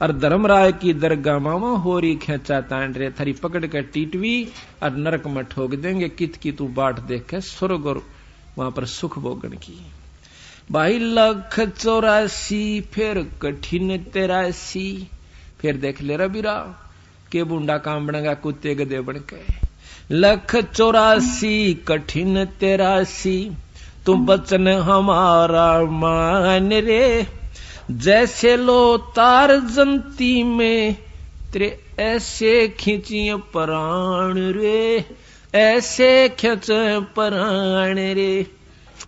और धर्मराय की दरगाह मामा होरी खेचा तांड रे थारी पकड़ के टीटवी और नरक में ठोक देंगे कित की तू बाट देख के स्वर्ग और वहां पर सुख भोगन की। भाई 184 फिर कठिन 83 फिर देख ले रबीरा के बुंडा काम बनेगा कुत्ते गधे बन के। 184 कठिन 83 तू बचन हमारा मान रे, जैसे लो तार जंती में तेरे ऐसे खींचिए प्राण रे, ऐसे खींच प्राण रे।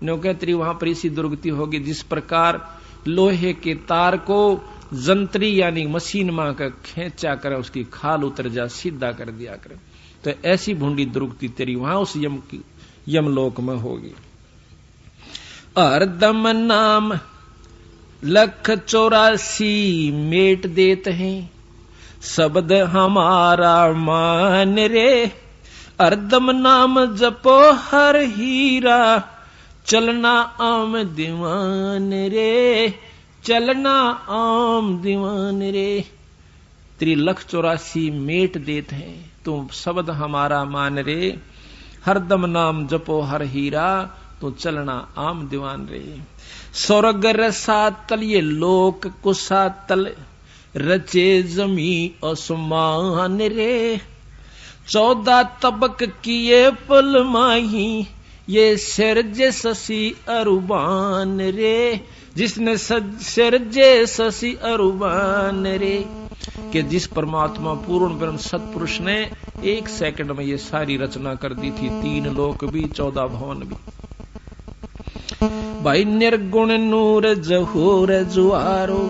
नौकरी वहां पर इसी दुर्गति होगी जिस प्रकार लोहे के तार को जंत्री यानी मशीन मां का खींचा कर उसकी खाल उतर जा सीधा कर दिया करे, तो ऐसी भूंडी दुर्गति तेरी वहां उस यमलोक में होगी। हरदम नाम 184 मेट देते हैं, शब्द हमारा मान रे, हरदम नाम जपो हर हीरा, चलना आम दीवान रे, चलना आम दीवान रे। 184 मेट देते हैं, तुम शब्द हमारा मान रे, हरदम नाम जपो हर हीरा, तो चलना आम दीवान रे। स्वर्ग रसातल ये लोक कुसातल, रचे जमी आसमान रे, 14 तबक किए पल माही, ये सिरजे शशि अरुबान रे, जिसने सिरजे शशि अरुबान रे। कि जिस परमात्मा पूर्ण ब्रह्म सतपुरुष ने 1 सेकंड में ये सारी रचना कर दी थी, 3 लोक भी 14 भवन भी। भाई निर्गुण नूर जहूर जुआरो,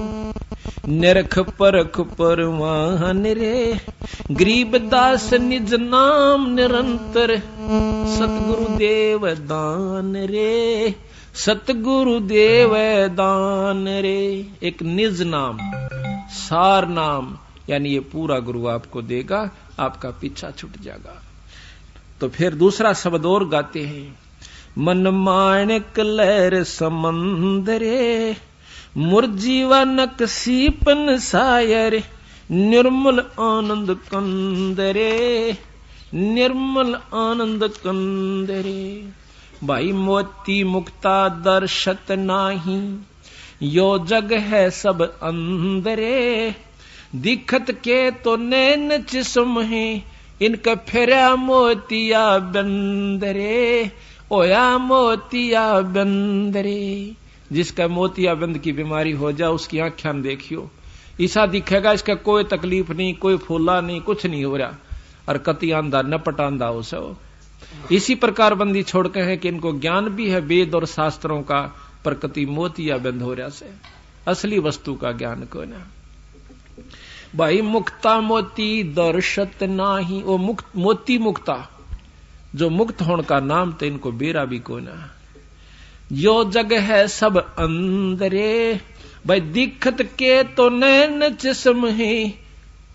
निरख परख परवान रे, गरीब दास निज नाम निरंतर, सतगुरु देव दान रे, सतगुरु देव दान रे। एक निज नाम सार नाम यानी ये पूरा गुरु आपको देगा, आपका पीछा छूट जाएगा। तो फिर दूसरा शब्द और गाते हैं, मन माणिक लहर समंदरे, मुरजीवनक सीपन सायर, निर्मल आनंद कंदरे, निर्मल आनंद कंदरे। भाई मोती मुक्ता दर्शत नाही, यो जग है सब अंदरे, दिखत के तो नैन जिस्म है, इनका फेरा मोतिया बंदरे, ओया मोतिया बंदरे। जिसका मोतिया बंद की बीमारी हो जाए उसकी आंखें देखियो, ऐसा दिखेगा इसका कोई तकलीफ नहीं, कोई फूला नहीं, कुछ नहीं हो रहा, और कति आंधा नपट आंधा हो सो। इसी प्रकार बंदी छोड़ के है कि इनको ज्ञान भी है वेद और शास्त्रों का, पर कति मोतिया बंद हो रहा से, असली वस्तु का ज्ञान को ना। भाई मुक्ता मोती दर्शत नाही, वो मोती मुक्ता जो मुक्त होने का नाम तो इनको बेरा भी को ना। यो जग है सब अंदरे, भाई दिखत के तो नैन जिस्म है,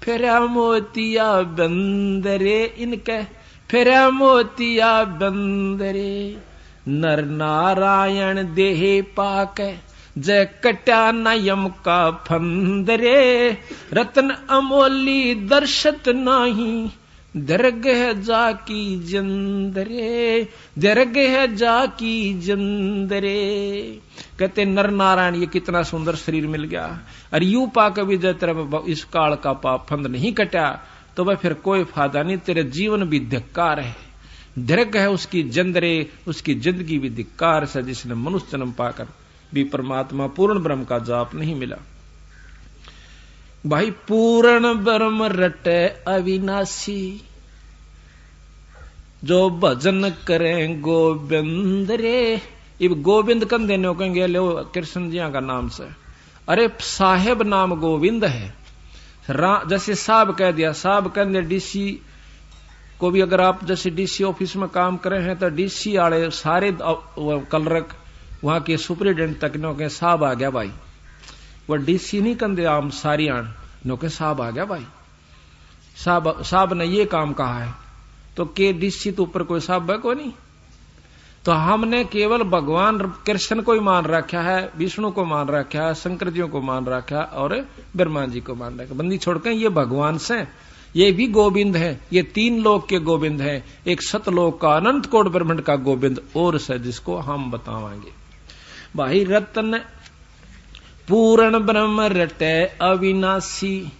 फेरा मोतिया बंदरे, इनके फेरा मोतिया बंदरे। नर नारायण देह पाक, जय कट्या नयम का फंदरे, रतन अमोली दर्शत नाही, दरगह जाकी जंदरे, दरगह जाकी जंदरे। कहते नर नारायण ये कितना सुंदर शरीर मिल गया, और यू पाक भी जय तेरा इस काल का पाप फंद नहीं कटा, तो वह फिर कोई फायदा नहीं, तेरे जीवन भी धिक्कार है। दरगह है उसकी जंदरे, उसकी जिंदगी भी धिक्कार से, जिसने मनुष्य जन्म पाकर भी परमात्मा पूर्ण ब्रह्म का जाप नहीं मिला। भाई पूर्ण ब्रह्म रटे अविनाशी, जो भजन करें गोविंद रे। इब गोविंद कन देने कहेंगे लो कृष्ण जी का नाम से, अरे साहेब नाम गोविंद है। जैसे साहब कह दिया, साहब कह दिया डीसी को भी, अगर आप जैसे डीसी ऑफिस में काम करे हैं तो डीसी वाले सारे कलरक वहां के सुपरिटेंडेंट तक नो के साहब आ गया भाई, वह डीसी नहीं कंदे आम सारी आन नो के साहब आ गया भाई, साहब ने ये काम कहा है, तो के डीसी तो ऊपर कोई साहब है को नहीं। तो हमने केवल भगवान कृष्ण को ही मान रखा है, विष्णु को मान रखा है, शंकर जी को मान रखा है और ब्रह्मा जी को मान रखा। बंदी छोड़कर ये भगवान से, ये भी गोविंद है, ये 3 लोक के गोविंद है, एक सतलोक का अनंत कोट ब्रह्मांड का गोविंद और से, जिसको हम बतावांगे। भाई रत्न पूर्ण ब्रह्म रटे अविनाशी,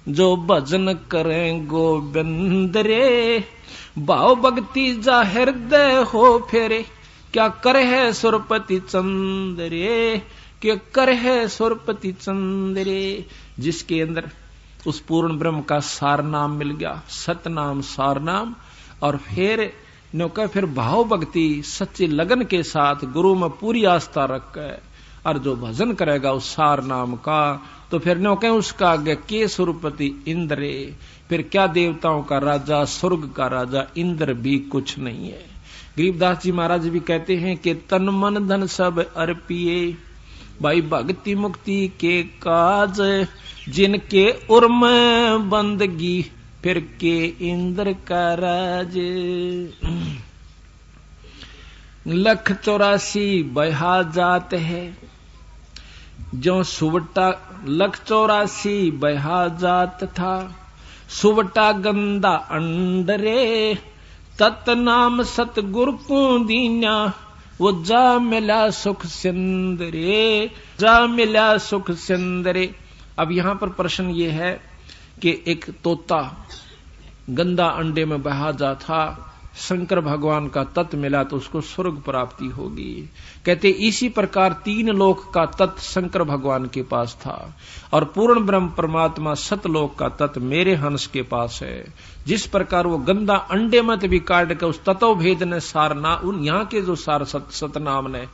जो भजन करें गोविंद रे, भाव भक्ति जा हृदय हो फेरे, क्या कर है सुरपति चंद्रे, क्या कर है सुरपति चंद्रे। जिसके अंदर उस पूर्ण ब्रह्म का सार नाम मिल गया, सत नाम सार नाम, और फिर भाव भक्ति सच्ची लगन के साथ गुरु में पूरी आस्था रख के और जो भजन करेगा उस सार नाम का, तो फिर नो कहें उसका आगे के सुरपति इंद्रे, फिर क्या देवताओं का राजा, स्वर्ग का राजा इंद्र भी कुछ नहीं है। गरीबदास जी महाराज भी कहते हैं कि तन मन धन सब अर्पिए, भाई भक्ति मुक्ति के काज, जिनके उर्म बंदगी, फिर के इंद्र का राज। 184 बहा जात है, जो सुवटा 184 बहा जात था, सुवटा गंदा अंडरे, तत् नाम सतगुरु को दीना, वो जा मिला सुख सिंदरे, जा मिला सुख सिंदरे। अब यहां पर प्रश्न ये है कि एक तोता गंदा अंडे में बहा जा था, शंकर भगवान का तत्व मिला तो उसको स्वर्ग प्राप्ति होगी। कहते इसी प्रकार 3 लोक का तत्व शंकर भगवान के पास था और पूर्ण ब्रह्म परमात्मा सतलोक का तत्व मेरे हंस के पास है। जिस प्रकार वो गंदा अंडे मत भी काट के उस तत्व भेद ने सारना, उन यहाँ के जो सार सतनाम ने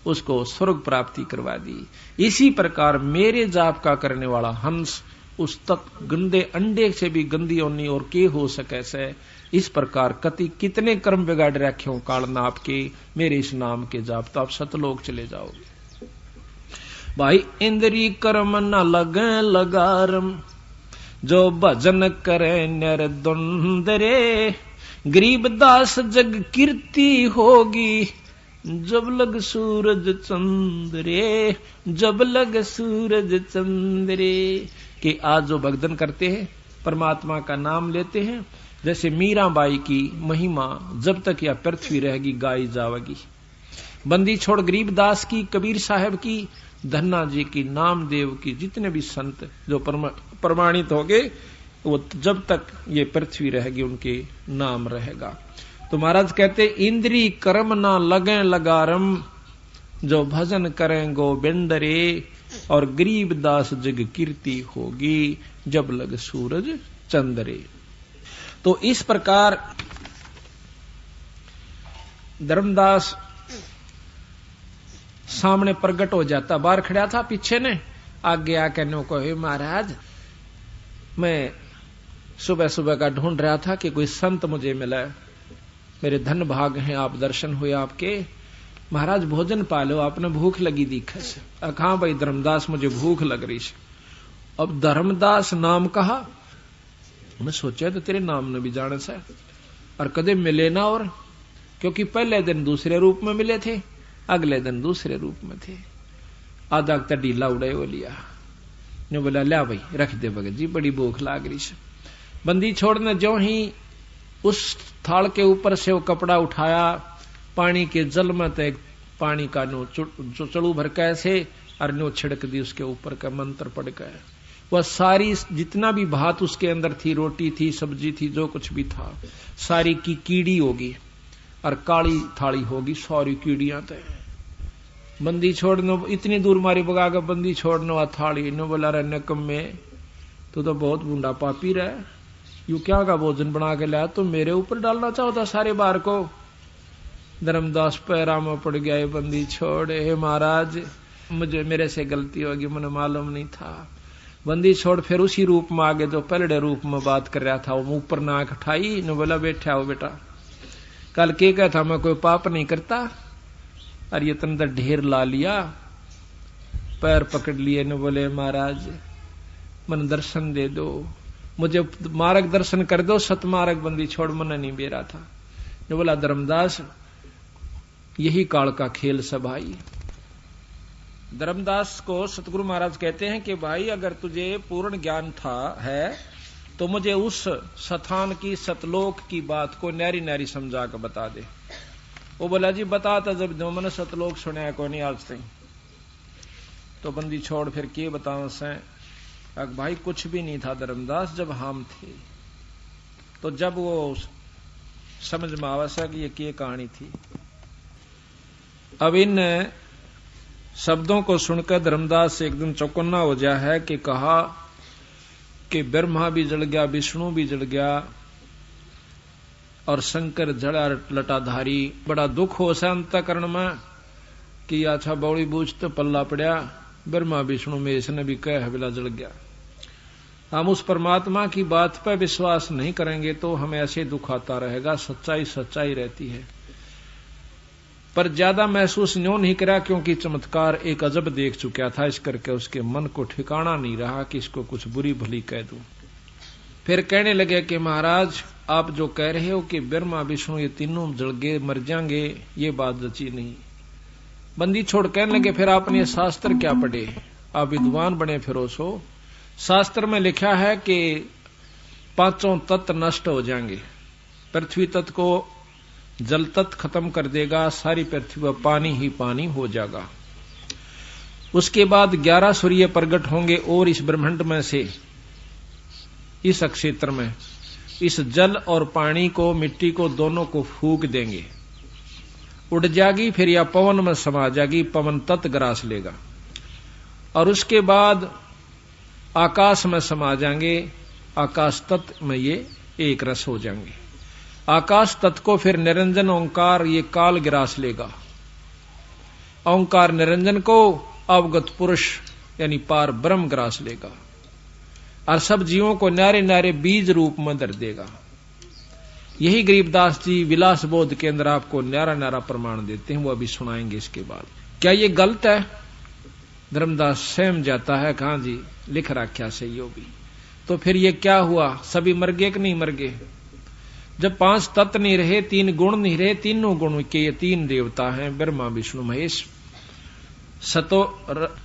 उसको स्वर्ग प्राप्ति करवा दी। इसी प्रकार मेरे जाप का करने वाला हंस उस गंदे अंडे से भी गंदी होनी और के हो सके से, इस प्रकार कति कितने कर्म बिगाड़ रखे हो काल नाप के मेरे इस नाम के जाप, तो आप सतलोक चले जाओगे। भाई इंद्री कर्म न लगे लगारम, जो भजन करे निर्द्वंदरे, गरीबदास जग कीर्ति होगी, जब लग सूरज चंद्रे, जब लग सूरज चंद्रे। कि आज जो भक्तन करते हैं, परमात्मा का नाम लेते हैं, जैसे मीराबाई की महिमा जब तक यह पृथ्वी रहेगी गाई जावेगी। बंदी छोड़ गरीबदास की, कबीर साहब की, धन्ना जी की, नामदेव की, जितने भी संत जो प्रमाणित हो गए, वो जब तक ये पृथ्वी रहेगी उनके नाम रहेगा। तो महाराज कहते इंद्री कर्म ना लगे लगारम, जो भजन करें गोविंद रे, और गरीबदास जग कीर्ति होगी, जब लग सूरज चंद्रे। तो इस प्रकार धर्मदास सामने प्रकट हो जाता। बाहर खड़ा था, पीछे ने आगे आके नो को, हे महाराज मैं सुबह सुबह का ढूंढ रहा था कि कोई संत मुझे मिला, मेरे धन भाग हैं आप दर्शन हुए आपके, महाराज भोजन पालो, आपने भूख लगी दिखे से। कहा भाई धर्मदास मुझे भूख लग रही है। अब धर्मदास नाम कहा, मैं सोचा तो तेरे नाम ने भी जाने से, और कदे मिले ना, और क्योंकि पहले दिन दूसरे रूप में मिले थे, अगले दिन दूसरे रूप में थे। आधा तक ढीला उड़े वो लिया, ने बोला ला भाई रख दे भगत जी, बड़ी भूख लाग रही है। बंदी छोड़ने जो ही उस थाल के ऊपर से वो कपड़ा उठाया, पानी के जल में तक पानी का नो चड़ू भर कैसे और नो छिड़क दी उसके ऊपर का, मंत्र पड़ गया। वह सारी जितना भी भात उसके अंदर थी, रोटी थी, सब्जी थी, जो कुछ भी था, सारी की कीड़ी होगी और काली थाली होगी, सारी कीड़ियां थे। बंदी छोड़ने इतनी दूर मारी बगा कर बंदी छोड़ने वा थाली ने बोला रे नकम्मे, तू तो बहुत बूढ़ा पापी रहा, यू क्या का भोजन बना के लाया, तो मेरे ऊपर डालना चाहता सारे बार को। धर्मदास पैरा में पड़ गया, ये बंदी छोड़, हे महाराज मुझे मेरे से गलती होगी, मुझे मालूम नहीं था। बंदी छोड़ फिर उसी रूप में आगे जो पहले रूप में बात कर रहा था, वो ऊपर नाक उठाई ने बोला बैठा हो बेटा, कल के कहा था मैं कोई पाप नहीं करता, और ये तंदर ढेर ला लिया, पैर पकड़ लिए ने बोले महाराज मन दर्शन दे दो, मुझे मार्ग दर्शन कर दो, सतमार्ग। बंदी छोड़ मन नहीं बेरा था। ने बोला धर्मदास यही काल का खेल सब भाई। धर्मदास को सतगुरु महाराज कहते हैं कि भाई अगर तुझे पूर्ण ज्ञान है तो मुझे उस स्थान की सतलोक की बात को न्यारी न्यारी समझा कर बता दे। वो बोला जी बताता जब जो मैंने सतलोक सुना को नहीं आज तक। तो बंदी छोड़ फिर के बताओ से भाई कुछ भी नहीं था धर्मदास जब हम थे। तो जब वो समझ में आवा सा कि ये क्या कहानी थी। अब इन शब्दों को सुनकर धर्मदास एकदम चौकन्ना हो गया है कि कहा कि ब्रह्मा भी जल गया, विष्णु भी जल गया और शंकर जड़ा लटाधारी। बड़ा दुख हो सा अंतःकरण में कि अच्छा बौड़ी बूझ तो पल्ला पड़ा, ब्रह्मा विष्णु में इसने भी कह बिला जल गया। हम उस परमात्मा की बात पर विश्वास नहीं करेंगे तो हमें ऐसे दुख आता रहेगा। सच्चाई सच्चाई रहती है, पर ज्यादा महसूस न्यों नहीं करा क्योंकि चमत्कार एक अजब देख चुका था। इस करके उसके मन को ठिकाना नहीं रहा कि इसको कुछ बुरी भली कह दूं। फिर कहने लगे कि महाराज आप जो कह रहे हो कि ब्रह्मा विष्णु ये तीनों जल गए मर जाएंगे, ये बात जची नहीं। बंदी छोड़ कहने लगे फिर आपने शास्त्र क्या पढ़े, आप विद्वान बने फिरो सो। शास्त्र में लिखा है कि पांचों तत्व नष्ट हो जाएंगे। पृथ्वी तत्व को जल तत्व खत्म कर देगा, सारी पृथ्वी पर पानी ही पानी हो जाएगा। उसके बाद 11 सूर्य प्रकट होंगे और इस ब्रह्मांड में से इस क्षेत्र में इस जल और पानी को मिट्टी को दोनों को फूंक देंगे, उड़ जाएगी फिर या पवन में समा जाएगी, पवन तत्व ग्रास लेगा। और उसके बाद आकाश में समा जाएंगे, आकाश तत्व में ये एक रस हो जाएंगे। आकाश तत्व को फिर निरंजन ओंकार ये काल ग्रास लेगा। ओंकार निरंजन को अवगत पुरुष यानी पार ब्रह्म ग्रास लेगा और सब जीवों को न्यारे न्यारे बीज रूप में धर देगा। यही गरीबदास जी विलास बोध के अंदर आपको न्यारा न्यारा प्रमाण देते हैं, वो अभी सुनाएंगे इसके बाद। क्या ये गलत है? धर्मदास सहम जाता है, कहां जी लिख रखा सही हो भी। तो फिर ये क्या हुआ, सभी मर गए कि नहीं मर गए? जब 5 तत्व नहीं रहे, 3 गुण नहीं रहे, तीनों गुण के ये 3 देवता हैं ब्रह्मा विष्णु महेश।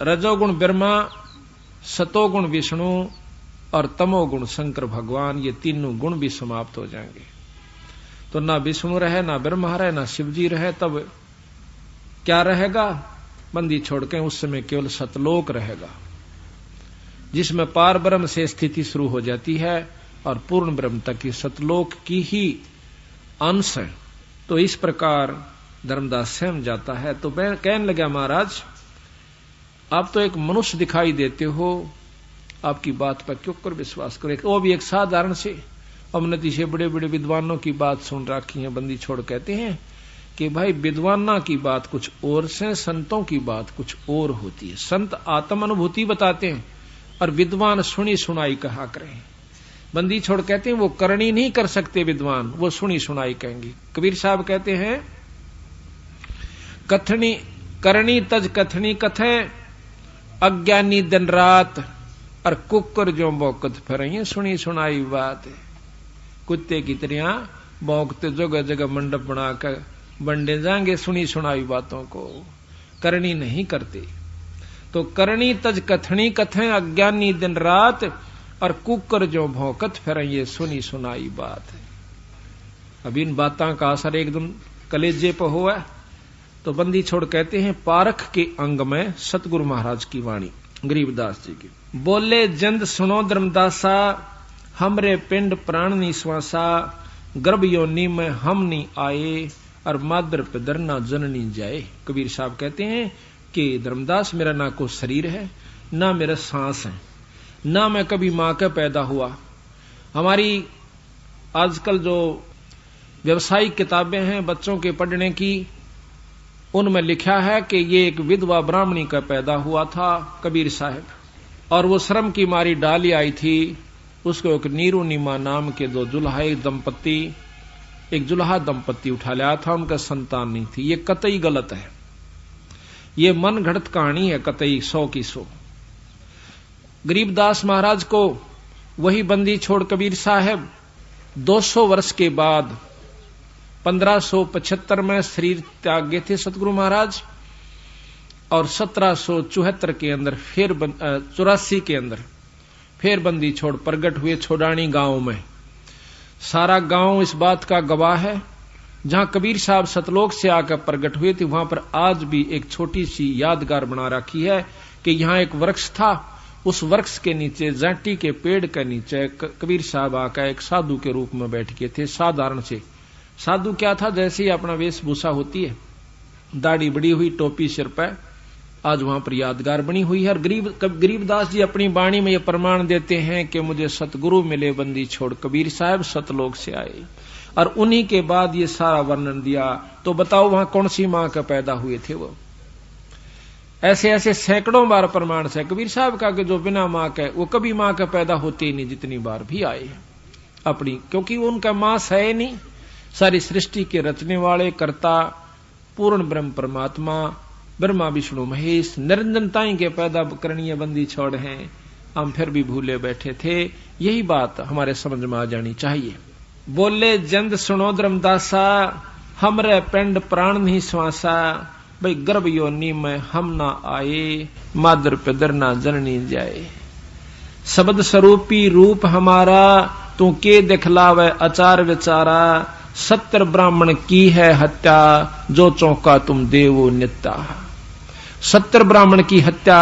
रजोगुण ब्रह्मा, सतोगुण विष्णु और तमोगुण शंकर भगवान, ये तीनों गुण भी समाप्त हो जाएंगे। तो ना विष्णु रहे, ना ब्रह्मा रहे, ना शिवजी रहे, तब क्या रहेगा? बंदी छोड़ के उस समय केवल सतलोक रहेगा, जिसमें पार ब्रह्म से स्थिति शुरू हो जाती है और पूर्ण ब्रह्म तक की सतलोक की ही अंश है। तो इस प्रकार धर्मदास सहम जाता है। तो मैं कहने लगा महाराज आप तो एक मनुष्य दिखाई देते हो, आपकी बात पर क्यों कर विश्वास करे, वो भी एक साधारण से अवनति से बड़े बड़े विद्वानों की बात सुन रखी है। बंदी छोड़ कहते हैं कि भाई विद्वाना की बात कुछ और से, संतों की बात कुछ और होती है। संत आत्म अनुभूति बताते हैं और विद्वान सुनी सुनाई कहा करें। बंदी छोड़ कहते हैं वो करनी नहीं कर सकते विद्वान, वो सुनी सुनाई कहेंगे। कबीर साहब कहते हैं कथनी करनी तज कथनी कथे, अज्ञानी दिन रात और कुकर जो भौंकत फिर सुनी सुनाई बात है। कुत्ते की तरह भौंकते जगह जगह मंडप बनाकर बंडे जाएंगे सुनी सुनाई बातों को, करनी नहीं करते। तो करनी तज कथनी कथे, अज्ञानी दिन रात और कुकर जो भौंकत फिर ये सुनी सुनाई बात है। अब इन बातों का असर एकदम कलेजे पर हुआ। तो बंदी छोड़ कहते हैं पारख के अंग में सतगुरु महाराज की वाणी गरीबदास जी की। बोले जंद सुनो धर्मदासा, हमरे पिंड प्राण निश्वासा, गर्भ योनि में हम नहीं आए और मादर पे दरना जननी जाए। कबीर साहब कहते हैं कि धर्मदास मेरा ना कोई शरीर है, ना मेरा सांस है, ना मैं कभी मां का पैदा हुआ। हमारी आजकल जो व्यवसायिक किताबें हैं बच्चों के पढ़ने की, उनमें लिखा है कि ये एक विधवा ब्राह्मणी का पैदा हुआ था कबीर साहब, और वो श्रम की मारी डाली आई थी। उसको एक नीरू नीमा नाम के 2 जुल्हा दंपत्ति, एक जुल्हा दंपत्ति उठा लिया था, उनका संतान नहीं थी। ये कतई गलत है, ये मन घड़त कहानी है, कतई 100 की 100। गरीबदास महाराज को वही बंदी छोड़ कबीर साहब 200 वर्ष के बाद 1575 में शरीर त्याग गए थे सतगुरु महाराज, और 1774 के अंदर फिर 84 के अंदर फिर बंदी छोड़ प्रगट हुए छोड़ानी गांव में। सारा गांव इस बात का गवाह है। जहां कबीर साहब सतलोक से आकर प्रगट हुए थे, वहां पर आज भी एक छोटी सी यादगार बना रखी है कि यहां एक वृक्ष था, उस वृक्ष के नीचे जाटी के पेड़ के नीचे कबीर साहब आकर एक साधु के रूप में बैठ गए थे। साधारण से साधु क्या था, जैसे ही अपना वेशभूषा होती है, दाढ़ी बड़ी हुई, टोपी सिर पर, आज वहां पर यादगार बनी हुई है। और गरीबदास जी अपनी वाणी में यह प्रमाण देते हैं कि मुझे सतगुरु मिले बंदी छोड़, कबीर साहब सतलोक से आए, और उन्हीं के बाद ये सारा वर्णन दिया। तो बताओ वहां कौन सी मां का पैदा हुए थे वो? ऐसे ऐसे सैकड़ों बार प्रमाण से कबीर साहब का कि जो बिना मां के वो कभी मां का पैदा होते ही नहीं, जितनी बार भी आए अपनी, क्योंकि उनका मां है नहीं। सारी सृष्टि के रचने वाले कर्ता पूर्ण ब्रह्म परमात्मा ब्रह्मा विष्णु महेश निरंजन ताई के पैदा करणीय बंदी छोड़ हैं, हम फिर भी भूले बैठे थे। यही बात हमारे समझ में आ जानी चाहिए। बोले जंद सुनो धर्मदासा, हमरे पिंड प्राण नहीं श्वासा, भाई गर्भ योनि में हम ना आए, मादर पिदर ना जननी जाए। शब्द स्वरूपी रूप हमारा, तू के दिखलावे आचार विचारा, 70 ब्राह्मण की है हत्या, जो चौंका तुम देवो नित्या। 70 ब्राह्मण की हत्या,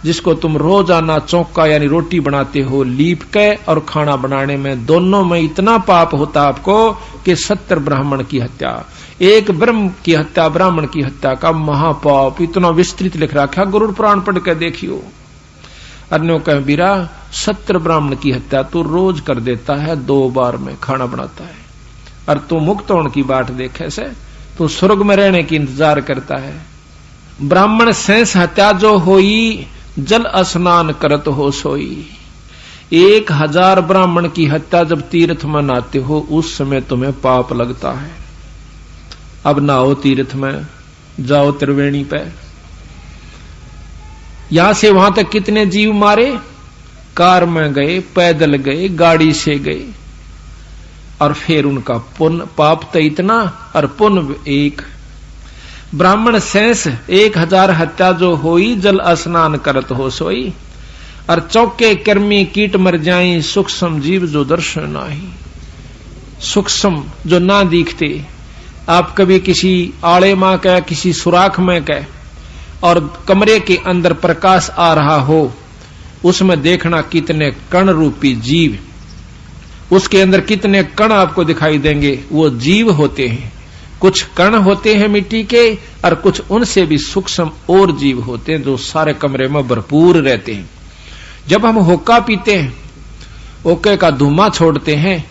जिसको तुम रोजाना चौका यानी रोटी बनाते हो लीप के और खाना बनाने में, दोनों में इतना पाप होता आपको कि 70 ब्राह्मण की हत्या, एक ब्रह्म की हत्या, ब्राह्मण की हत्या का महापाप इतना विस्तृत लिख रखा। गरुड़ पुराण पढ़ के देखियो। अन्यों कह बीरा 70 ब्राह्मण की हत्या तू रोज कर देता है, 2 बार में खाना बनाता है, और तू मुक्त होने की बाट देखे से तू स्वर्ग में रहने की इंतजार करता है। ब्राह्मण सेंस हत्या जो होई, जल स्नान करत हो सोई। 1000 ब्राह्मण की हत्या जब तीर्थ में नहाते हो, उस समय तुम्हें पाप लगता है। अब नहाओ तीर्थ में, जाओ त्रिवेणी पे, यहां से वहां तक कितने जीव मारे, कार में गए, पैदल गए, गाड़ी से गए, और फिर उनका पुण्य पाप तो इतना और पुण्य एक। ब्राह्मण शेष 1000 हत्या जो होई, जल स्नान करत हो सोई, और चौके कर्मी कीट मर जाई, सूक्ष्म जीव जो दर्शन नाही। सूक्ष्म जो ना दिखते, आप कभी किसी आड़े में कह, किसी सुराख में कह, और कमरे के अंदर प्रकाश आ रहा हो, उसमें देखना कितने कण रूपी जीव, उसके अंदर कितने कण आपको दिखाई देंगे, वो जीव होते हैं। कुछ कण होते हैं मिट्टी के, और कुछ उनसे भी सूक्ष्म और जीव होते हैं जो सारे कमरे में भरपूर रहते हैं। जब हम होका पीते हैं, ओके का धुआं छोड़ते हैं,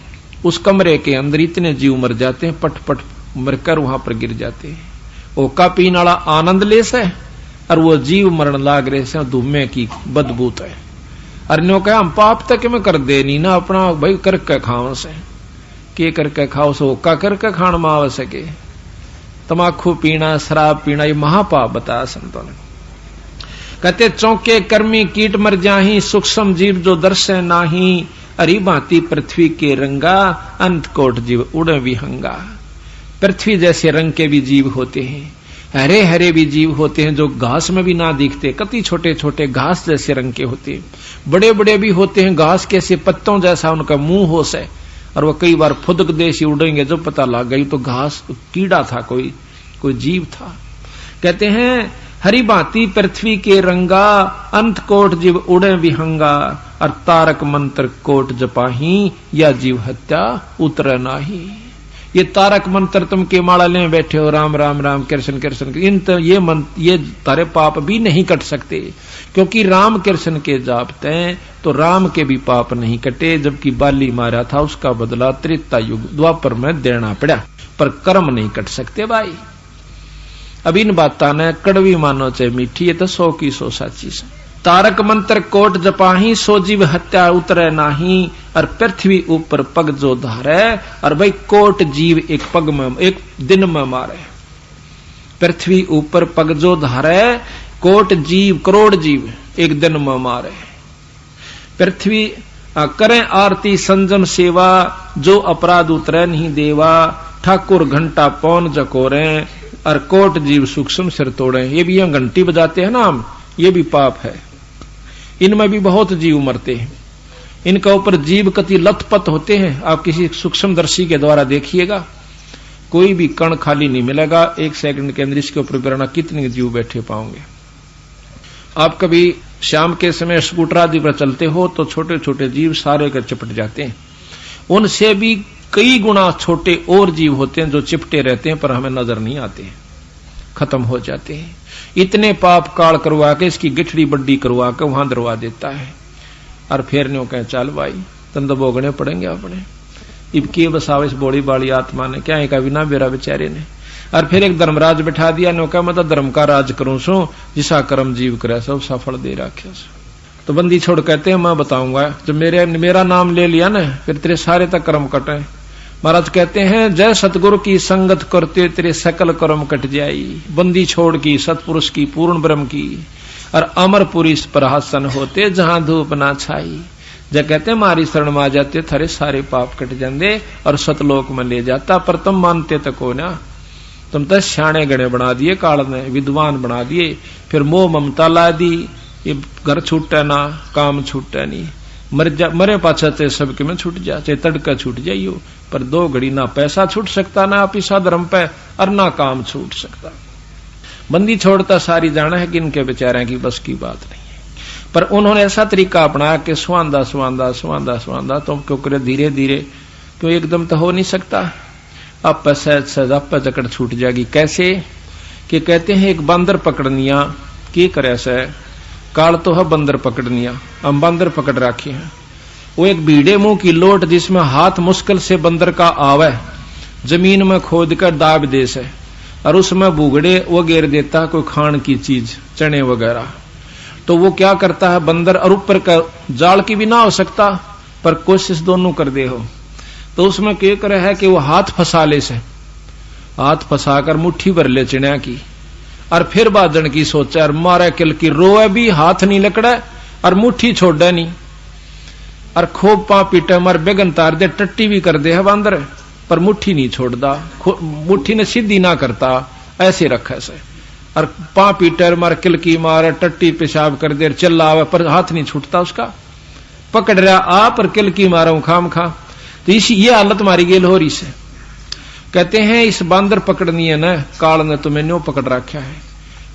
उस कमरे के अंदर इतने जीव मर जाते हैं, पट पट मरकर वहां पर गिर जाते हैं। होका पीने वाला आनंद ले से, और वो जीव मरण लाग रहे से धुएं की बदबूत है। अन्यों कहा हम पाप तक में कर दे नहीं ना, अपना भाई करके खाओ से, के करके खाओ से होका करके खान में आव सके। तमाकू पीना, शराब पीना, ये महापाप बताया संतों ने। कहते चौके कर्मी कीट मर जाही, सूक्ष्म जीव जो दर्शे नाही, अरी भांति पृथ्वी के रंगा, अंत कोट जीव उड़े विहंगा। पृथ्वी जैसे रंग के भी जीव होते हैं, हरे हरे भी जीव होते हैं जो घास में भी ना दिखते, कति छोटे छोटे घास जैसे रंग के होते हैं। बड़े बड़े भी होते हैं, घास के से पत्तों जैसा उनका मुंह हो से, और वो कई बार फुदक देसी उड़ेंगे, जब पता लग गई तो घास कीड़ा था, कोई जीव था। कहते हैं हरि भांति पृथ्वी के रंगा, अंत कोट जीव उड़े विहंगा, और तारक मंत्र कोट जपाही, या जीव हत्या उतर नाही। ये तारक मंत्र तुम के माला ले बैठे हो, राम राम राम कृष्ण कृष्ण, ये तारे पाप भी नहीं कट सकते, क्योंकि राम कृष्ण के जापते हैं तो राम के भी पाप नहीं कटे। जबकि बाली मारा था, उसका बदला त्रेता युग द्वापर में देना पड़ा, पर कर्म नहीं कट सकते भाई। अब इन बातों ने कड़वी मानो चाहे मीठी, ये तो 100 की 100 साची से। तारक मंत्र कोट जपाही, सो जीव हत्या उतरे नाही, और पृथ्वी ऊपर पग जो धारे, और भाई कोट जीव एक पग में, एक दिन में मारे। पृथ्वी ऊपर पग जो धारे, कोट जीव करोड़ जीव एक दिन में मारे। पृथ्वी करें आरती संजम सेवा, जो अपराध उतरे नहीं देवा, ठाकुर घंटा पौन जकोरे और कोट जीव सूक्ष्म सिर तोड़े। ये भी यहाँ घंटी बजाते हैं ना हम, ये भी पाप है। इनमें भी बहुत जीव मरते हैं, इनका ऊपर जीव कति लथपथ होते हैं। आप किसी सूक्ष्मदर्शी के द्वारा देखिएगा, कोई भी कण खाली नहीं मिलेगा। 1 सेकंड के अंदर इसके ऊपर बिना कितने जीव बैठे पाओगे। आप कभी शाम के समय स्कूटर आदि पर चलते हो तो छोटे छोटे जीव सारे कर चिपट जाते हैं। उनसे भी कई गुना छोटे और जीव होते हैं जो चिपटे रहते हैं, पर हमें नजर नहीं आते, खत्म हो जाते हैं। इतने पाप काल करवा के इसकी गिठड़ी बड्डी करवा के वहां दरवा देता है और फिर न्यों कहे चल भाई तन तो भोगने पड़ेंगे अपने। इबके बसावे इस बोली बाली आत्मा ने क्या एक बिना बेरा बेचारे ने। और फिर एक धर्मराज बैठा दिया, न्यों कहा मैं तो धर्म का राज करूं सो, जिसा कर्म जीव करे सब सफल दे रखे। तो बंदी छोड़ कहते हैं मैं बताऊंगा, जब मेरा नाम ले लिया ना फिर तेरे सारे तक कर्म कटे। महाराज कहते हैं जय सतगुरु की संगत करते तेरे सकल कर्म कट जाई। बंदी छोड़ की सतपुरुष की पूर्ण ब्रह्म की और अमरपुरी प्रहसन होते जहां धूप ना छाई। जब कहते हैं मारी शरण में आ जाते थारे सारे पाप कट जाते और सतलोक में ले जाता। पर तुम मानते तक हो ना, तुम तो श्याणे गणे बना दिए, काल ने विद्वान बना दिए, फिर मोह ममता ला दी। ये घर छूटे ना काम छूटे नहीं, मरे पाछा चाहे सबके में छूट जा, चाहे तड़का छूट जाइयो, पर 2 घड़ी ना पैसा छूट सकता ना पिसा धर्म पे और ना काम छूट सकता। बंदी छोड़ता सारी जाना है कि इनके बेचारे की बस की बात नहीं है। पर उन्होंने ऐसा तरीका अपनाया कि स्वांदा स्वांदा स्वांदा स्वांदा तुम क्यों करे धीरे धीरे, क्यों एकदम तो हो नहीं सकता। अब सहज सहज आप जकड़ छूट जाएगी। कैसे कि कहते हैं एक बंदर पकड़निया की करे से काल तो है बंदर पकड़निया, हम बंदर पकड़ रखे हैं। वो एक भीड़े मुंह की लोट जिसमें हाथ मुश्किल से बंदर का आवे, जमीन में खोद कर दाब दे से और उसमें बुगड़े वो घेर देता कोई खान की चीज चने वगैरह। तो वो क्या करता है बंदर, और ऊपर का जाल की भी ना हो सकता पर कोशिश दोनों कर दे हो, तो उसमें क्या करे है कि वो हाथ फंसा ले से, हाथ फंसाकर मुट्ठी भर ले चिड़िया की और फिर बाजन की सोचा और मारे किल की रोए भी हाथ नहीं लकड़ा और मुट्ठी छोड़े नहीं और खूब पा पीटे मर बेगन तार दे टट्टी भी कर दे है बंदर, पर मुट्ठी नहीं छोड़दा, मुट्ठी ने सीधी ना करता ऐसे रखे से और पा पीटर मार किलकी मार टट्टी पेशाब कर दे चिल्लावे पर हाथ नहीं छूटता उसका। पकड़ रहा आ पर किलकी मारा खाम खा। तो इसी ये हालत मारी गेल हो रही से। कहते हैं इस बंदर पकड़नी है ना काल ने तुम्हें न्यो पकड़ रखा है,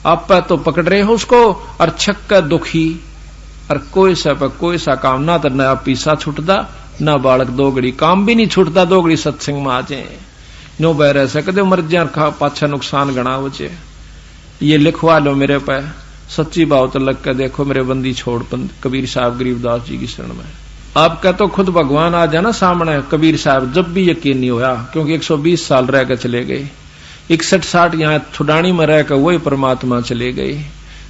आप तो पकड़ रहे हो उसको और छक्का दुखी और कोई सा काम ना तो नया पीसा छूटता ना बालक 2 घड़ी काम भी नहीं छूटता, 2 घड़ी सत्संग में आ जाए नो बह रह सकते मर जा खा पाछा नुकसान गणा हो जाए। ये लिखवा लो मेरे पे सच्ची बात लग कर देखो मेरे बंदी छोड़ कबीर साहब गरीबदास जी की शरण में। आपका तो खुद भगवान आ जाना सामने कबीर साहब जब भी यकीन नहीं होया, क्योंकि 120 साल रह कर चले गए, 61-60 यहाँ छुडानी में रहकर वही परमात्मा चले गए,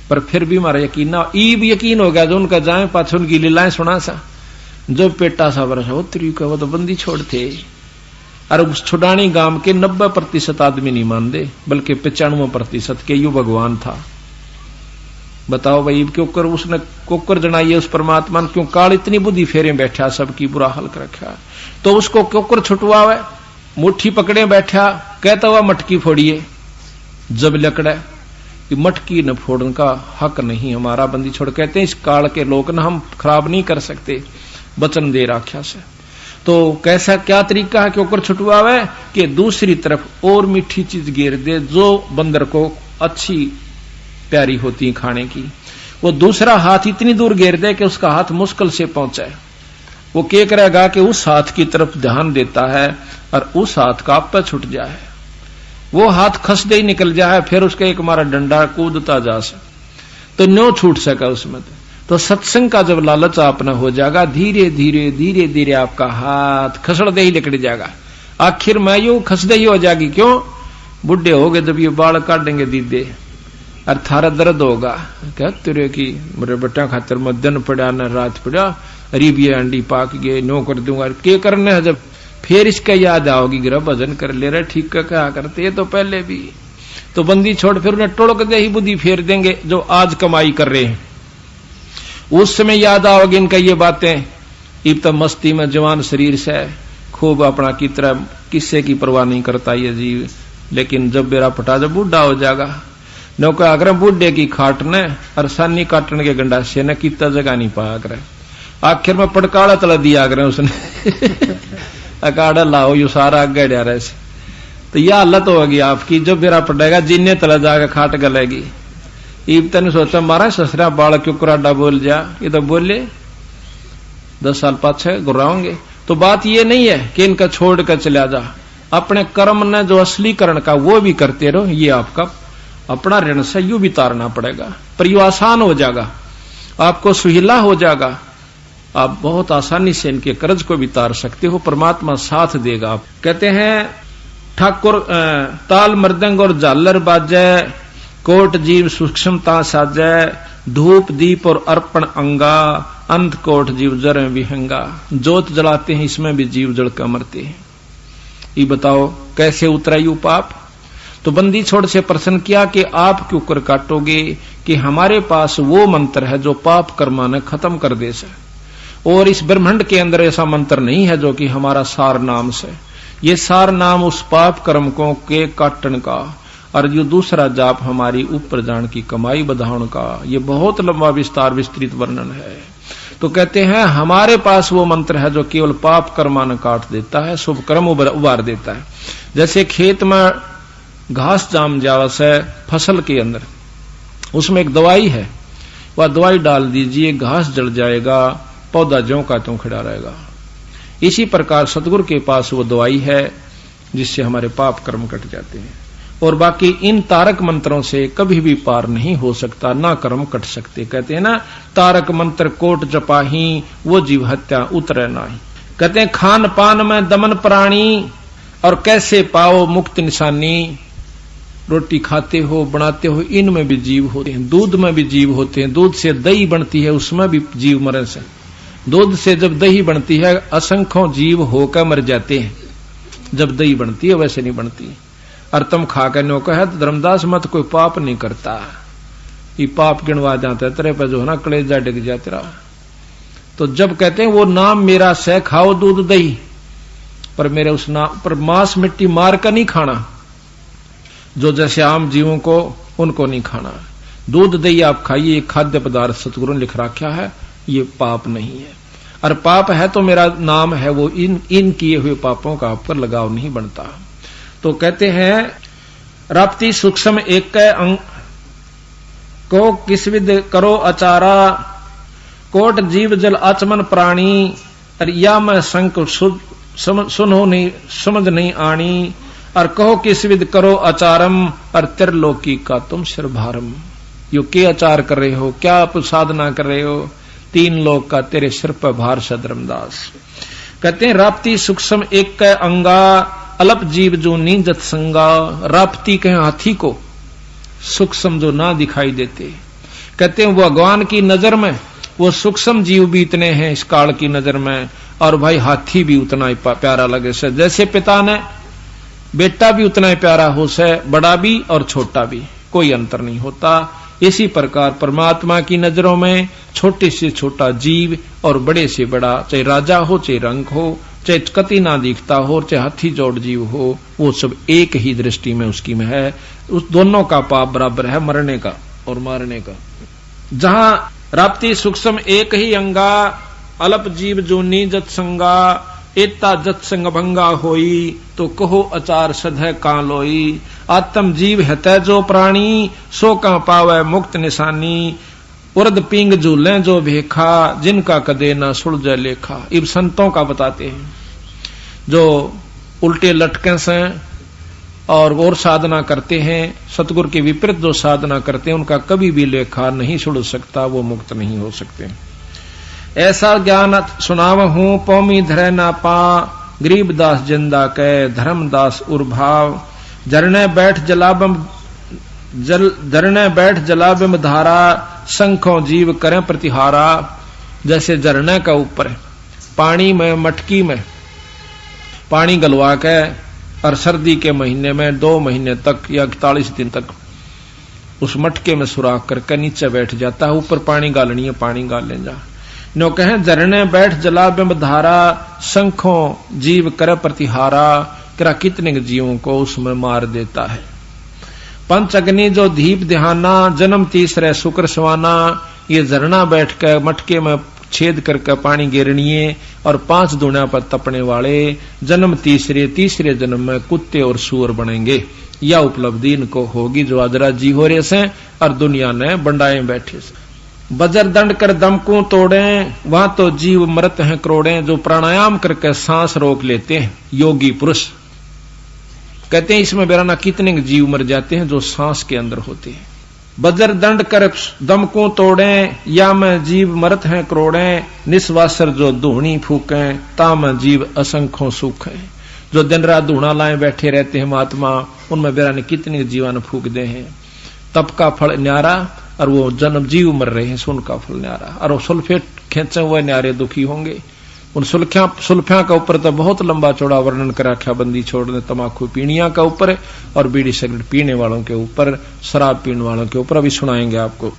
पर फिर भी हमारा यकीन ना ईब यकीन हो गया जो उनका जाए पाछ उनकी लीलाएं सुना सा। जो पेटा सा वर्ष हो तरीका वो तो बंदी छोड़ थे और उस छुडानी गांव के 90% आदमी नहीं मानते बल्कि 95% के यू भगवान था। बताओ भाई क्यों कर उसने कोकर जनाई है उस परमात्मा ने, क्यों काल इतनी बुद्धि फेरे बैठा सबकी बुरा हाल कर रखा, तो उसको कोकर छुटवावे मुट्ठी पकड़े बैठा कहता हुआ मटकी फोड़िए जब लकड़ा कि मटकी न फोड़ने का हक नहीं हमारा। बंदी छोड़ कहते हैं इस काल के लोग न हम खराब नहीं कर सकते वचन दे राख्या से। तो कैसा क्या तरीका है कि ऊपर छुटवावे कि दूसरी तरफ और मीठी चीज घेर दे जो बंदर को अच्छी प्यारी होती खाने की, वो दूसरा हाथ इतनी दूर घेर दे कि उसका हाथ मुश्किल से पहुंचे। वो क्या करेगा कि उस हाथ की तरफ ध्यान देता है और उस हाथ का आप पे छुट जाए, वो हाथ खसदे ही निकल जाए, फिर उसका एक मारा डंडा कूदता जा तो न्यो छूट सका उसमें। तो सत्संग का जब लालच आपना हो जाएगा धीरे धीरे धीरे धीरे आपका हाथ खसड़दे ही निकल जाएगा, आखिर में यूं खसदे ही हो जाएगी। क्यों बुढ़े हो गए जब ये बाल काटेंगे दीदे और थारा दर्द होगा क्या तेरे की मेरे बेटा खातर में दिन पड़ा न रात पड़ा अरीब ये अंडी पाक गए नो कर दूंगा के करने है। जब फिर इसका याद आओगी गिरा भजन कर ले रहे ठीक का क्या करते ये तो पहले भी। तो बंदी छोड़ फिर उन्हें टोड़क दे ही बुद्धि फेर देंगे जो आज कमाई कर रहे हैं। उस समय याद आओगी इनका ये बातें, इब तक मस्ती में जवान शरीर से खूब अपना की तरह किस्से की परवाह नहीं करता ये जीव। लेकिन जब बेरा पटा जब बूढ़ा हो जाएगा नौका अगर बूढ़े की खाट ने और सानी काटने के गंडासे ने कितना जगह नहीं पाया करे। आखिर में पड़काड़ा तला दिया करे उसने अकाड़ा लाओ यू सारा आगे डा रहे। तो यह हालत होगी आपकी, जब बेरा पड़ेगा जिन्ने तला जाकर खाट गलेगी। ईब तेने सोचा मारा ससरा बाल क्यों कुराडा बोल जा, ये तो बोले 10 साल पाछे गुर्राओगे। तो बात ये नहीं है कि इनका छोड़ कर चला जा, अपने कर्म ने जो असलीकरण का वो भी करते रहो। ये आपका अपना ऋण से यू भी तारना पड़ेगा, पर यू आसान हो जाएगा, आपको सुहिला हो जाएगा। आप बहुत आसानी से इनके कर्ज को भी तार सकते हो, परमात्मा साथ देगा। आप कहते हैं ठाकुर ताल मृदंग और झालर बाजे, कोट जीव सूक्ष्मता साजे, धूप दीप और अर्पण अंगा, अंत कोट जीव जर विहंगा। जोत जलाते हैं इसमें भी जीव जल कर मरते हैं। ये बताओ कैसे उतरा यू पाप। तो बंदी छोड़ से प्रश्न किया कि आप क्यों कर काटोगे, कि हमारे पास वो मंत्र है जो पाप कर्मा ने खत्म कर दे से, और इस ब्रह्मांड के अंदर ऐसा मंत्र नहीं है जो कि हमारा सार नाम से। ये सार नाम उस पाप कर्म को के काटन का, और जो दूसरा जाप हमारी ऊपर जान की कमाई बधाउन का। ये बहुत लंबा विस्तार विस्तृत वर्णन है। तो कहते हैं हमारे पास वो मंत्र है जो केवल पाप कर्मान काट देता है, शुभ कर्म उबार देता है। जैसे खेत में घास जाम जावा से फसल के अंदर, उसमें एक दवाई है, वह दवाई डाल दीजिए घास जल जाएगा, पौधा ज्यों का त्यों खड़ा रहेगा। इसी प्रकार सतगुरु के पास वो दवाई है जिससे हमारे पाप कर्म कट जाते हैं, और बाकी इन तारक मंत्रों से कभी भी पार नहीं हो सकता, ना कर्म कट सकते। कहते हैं ना तारक मंत्र कोट जपाही, वो जीव हत्या उतरे नाही। कहते हैं खान पान में दमन प्राणी, और कैसे पाओ मुक्त निशानी। रोटी खाते हो बनाते हो इनमें भी जीव होते हैं, दूध में भी जीव होते हैं। दूध से दही बनती है उसमें भी जीव मरे से। दूध से जब दही बनती है असंख्यों जीव होकर मर जाते हैं, जब दही बनती है वैसे नहीं बनती। और तुम खा कर नो कहे धर्मदास मत कोई पाप नहीं करता, ये पाप गिनवा जाता तेरे पे जो है ना कलेजा डिग जा तेरा। तो जब कहते हैं वो नाम मेरा से खाओ दूध दही, पर मेरे उस नाम पर मांस मिट्टी मार कर नहीं खाना, जो जैसे आम जीवों को उनको नहीं खाना। दूध दही आप खाइए, खाद्य पदार्थ सतगुरु ने लिख रखा है, ये पाप नहीं है। और पाप है तो मेरा नाम है वो इन किए हुए पापों का आप पर लगाव नहीं बनता। तो कहते हैं राप्ती सूक्ष्म एक अंग को किस विद करो अचारा, कोट जीव जल आचमन प्राणी, और या मैं संक सुनो नहीं समझ नहीं आनी, और कहो किस विद करो अचारम, और त्रिलोकी का तुम सिर भारम। यो के आचार कर रहे हो, क्या आप साधना कर रहे हो, 3 लोक का तेरे सिर पर भार से धर्मदास। कहते हैं राप्ती सूक्ष्म एक अंगा, अलप जीव जो नींजत संगा। राप्ती कहें हाथी को, सूक्ष्म जो ना दिखाई देते। कहते हैं भगवान की नजर में वो सूक्ष्म जीव भी इतने हैं इस काल की नजर में, और भाई हाथी भी उतना ही प्यारा लगे से। जैसे पिता ने बेटा भी उतना ही प्यारा हो से, बड़ा भी और छोटा भी, कोई अंतर नहीं होता। इसी प्रकार परमात्मा की नजरों में छोटे से छोटा जीव और बड़े से बड़ा, चाहे राजा हो चाहे रंग हो, चाहे कति ना दिखता हो, चाहे हाथी जोड़ जीव हो, वो सब एक ही दृष्टि में उसकी में है। उस दोनों का पाप बराबर है, मरने का और मारने का। जहां राप्ती सूक्ष्म एक ही अंगा, अलप जीव जो नीजत संगा, एता जत संग भंगा होई, तो कहो अचार सधय का लोई। आत्म जीव हतै जो प्राणी, सो का पावै मुक्त निशानी। उर्द पिंग झूलें जो भेखा, जिनका कदे न सुलझे लेखा। इब संतों का बताते हैं जो उल्टे लटके से और साधना करते हैं, सतगुरु के विपरीत जो साधना करते हैं, उनका कभी भी लेखा नहीं सुलझ सकता, वो मुक्त नहीं हो सकते। ऐसा ज्ञान सुनाव हूं पौमी धरे ना पा, गरीबदास जिंदा कै धर्मदास उर्भाव। झरने बैठ जलाबिम धारा, संखों जीव करें प्रतिहारा। जैसे झरने का ऊपर पानी में मटकी में पानी गलवा के, और सर्दी के महीने में 2 महीने तक या 41 दिन तक उस मटके में सुराख करके नीचे बैठ जाता है। ऊपर पानी गालनी है, पानी गाल ले जा। नो कहें झरने बैठ जला बिंब धारा, शंखों जीव कर प्रतिहारा, करा कितने जीवों को उसमें मार देता है। पंच अग्नि जो दीप दिहाना, जन्म तीसरे शुक्र सवाना, ये झरना बैठ कर मटके में छेद करके पानी गिरनिए और 5 दुनिया पर तपने वाले जन्म तीसरे जन्म में कुत्ते और सूअर बनेंगे। यह उपलब्धि इनको होगी जो आदरा जी हो रहे से और दुनिया ने बंडाए बैठे से। बजर दंड कर दमकू तोड़े, वहां तो जीव मरत हैं करोड़े, जो प्राणायाम करके सांस रोक लेते हैं योगी पुरुष। कहते हैं इसमें बेराना कितने जीव मर जाते हैं जो सांस के अंदर होते हैं। बजर दंड कर दमकू तोड़े, या में जीव मरत हैं करोड़े, निस्वासर जो धूणी फूके, ताम जीव असंख्यों सुख है। जो दिन रात धूणा लाए बैठे रहते हैं महात्मा, उनमें बेराने कितने जीवन फूक दे हैं। तप का फल न्यारा और वो जन्म जीव मर रहे हैं, सुन का फल न्यारा। और वो सुल्फेट खेचे हुए न्यारे दुखी होंगे। उन सुल्फिया का ऊपर तो बहुत लंबा चौड़ा वर्णन कर रखा, बंदी छोड़ने तमाकू पीणिया का ऊपर और बीड़ी सिगरेट पीने वालों के ऊपर, शराब पीने वालों के ऊपर अभी सुनाएंगे आपको।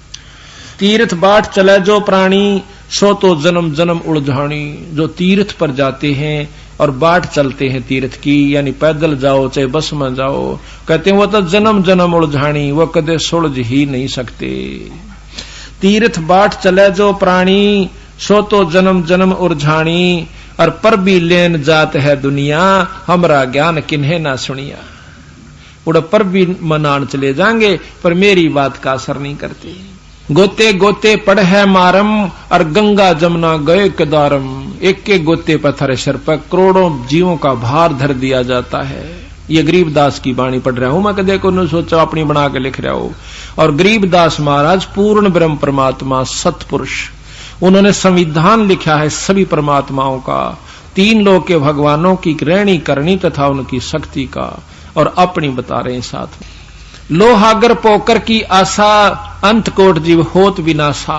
तीर्थ बाट चले जो प्राणी, सो तो जन्म जन्म उलझानी। जो तीर्थ पर जाते हैं और बाट चलते हैं तीर्थ की, यानी पैदल जाओ चाहे बस में जाओ, कहते हैं वो तो जन्म जन्म उलझानी, वो कदे सुलझ ही नहीं सकते। तीर्थ बाट चले जो प्राणी, सो तो जन्म जन्म उलझानी, और पर भी लेन जात है दुनिया, हमरा ज्ञान किन्हें ना सुनिया। उड़ पर भी मनान चले जाएंगे पर मेरी बात का असर नहीं करते। गोते गोते पड़ है मारम, और गंगा जमुना गए केदारम। एक के गोते पत्थर सिर पर करोड़ों जीवों का भार धर दिया जाता है। ये गरीबदास की वाणी पढ़ रहा हूं मैं, कदे को नहीं सोचा अपनी बना के लिख रहा हूं। और गरीबदास महाराज पूर्ण ब्रह्म परमात्मा सतपुरुष, उन्होंने संविधान लिखा है सभी परमात्माओं का, 3 लोक के भगवानों की रहनी करनी तथा उनकी शक्ति का, और अपनी बता रहे हैं साथ में। लोहागर पोकर की आशा, अंत कोट जीव होत विनाशा।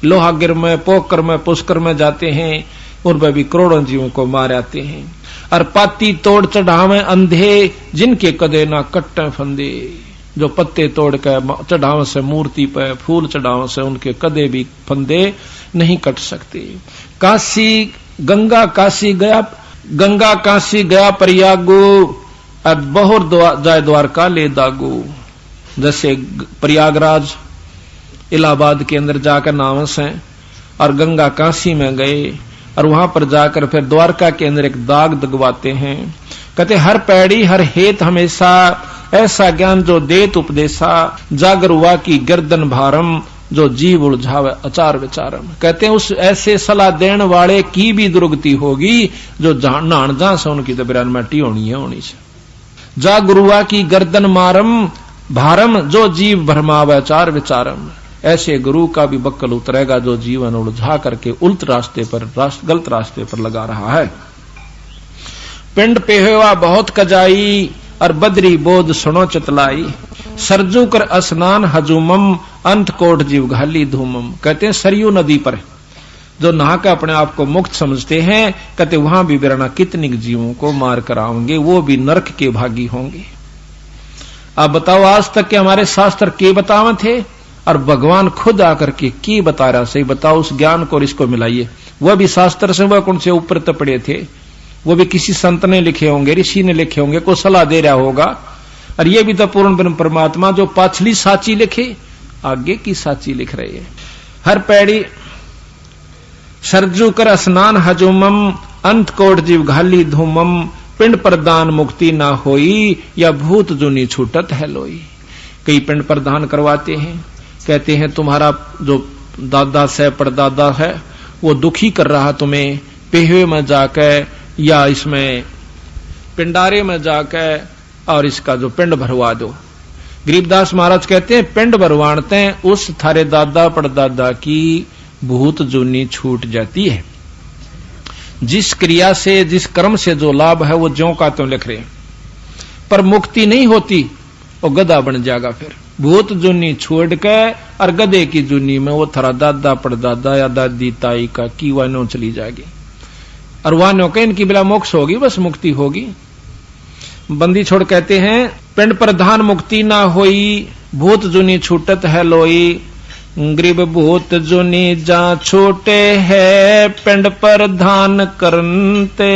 लोहागर में, पोकर में, पुष्कर में जाते हैं, उनमें भी करोड़ों जीवों को मार आते हैं। और पाती तोड़ चढ़ावे अंधे, जिनके कदे ना कट्टे फंदे। जो पत्ते तोड़ कर चढ़ावे से मूर्ति पर, फूल चढ़ावे से उनके कदे भी फंदे नहीं कट सकते। काशी गंगा काशी गया प्रयागो, अब बहुर जाय द्वारका ले दागो। जैसे प्रयागराज इलाहाबाद के अंदर जाकर नावस हैं, और गंगा काशी में गए, और वहां पर जाकर फिर द्वारका के अंदर एक दाग दगवाते हैं। कहते हर पैड़ी हर हेत हमेशा, ऐसा ज्ञान जो देत उपदेशा, जागर हुआ की गर्दन भारम, जो जीव उलझावे अचार विचारम। कहते हैं उस ऐसे सलाह देने वाले की भी दुर्गति होगी, जो नान जहां से उनकी तो बिरान मटी होनी है होनी से। जा गुरुआ की गर्दन मारम भारम, जो जीव भरमावे चार विचारम। ऐसे गुरु का भी बक्कल उतरेगा जो जीवन उलझा करके उल्ट रास्ते पर, गलत रास्ते पर लगा रहा है। पिंड पेहवा बहुत कजाई, और बदरी बोध सुनो चतलाई। सरजू कर स्नान हजूमम, अंत कोट जीव घाली धूमम। कहते हैं सरयू नदी पर जो नहा के अपने आप को मुक्त समझते हैं, कहते वहां भी बिराना कितने जीवों को मार कर आएंगे, वो भी नरक के भागी होंगे। अब बताओ आज तक के हमारे शास्त्र के बतावे थे, और भगवान खुद आकर के बता रहा सही बताओ। उस ज्ञान को और इसको मिलाइए। वह भी शास्त्र से वह कौन से ऊपर तपड़े थे, वो भी किसी संत ने लिखे होंगे, ऋषि ने लिखे होंगे, को सलाह दे रहा होगा। और ये भी तो पूर्ण ब्रह्म परमात्मा जो पाछली साची लिखे, आगे की साची लिख रहे हैं। हर पैड़ी सरजू कर स्नान हजूमम, अंत कोट जीव घाली धूमम। पिंड प्रदान मुक्ति ना होई, या भूत जुनी छूटत है लोई। कई पिंड प्रदान करवाते हैं, कहते हैं तुम्हारा जो दादा से परदादा है वो दुखी कर रहा तुम्हें, पेहवे में जाकर या इसमें पिंडारे में जाकर और इसका जो पिंड भरवा दो। गरीबदास महाराज कहते हैं पिंड भरवाते हैं उस थारे दादा परदादा की भूत जुनी छूट जाती है। जिस क्रिया से, जिस कर्म से जो लाभ है वो ज्यों का त्यों लिख रहे हैं, पर मुक्ति नहीं होती, वो गधा बन जाएगा। फिर भूत जुनी छोड़ के और गधे की जुनी में वो थारा दादा परदादा या दादी ताई का की वानो चली जाएगी, और वानो के इनकी बिला मोक्ष होगी, बस मुक्ति होगी। बंदी छोड़ कहते हैं पिंड प्रधान मुक्ति ना होई, भूत जुनी छूटत है लोई। गरीब भूत जुनी जा छोटे है पिंड पर धान करनते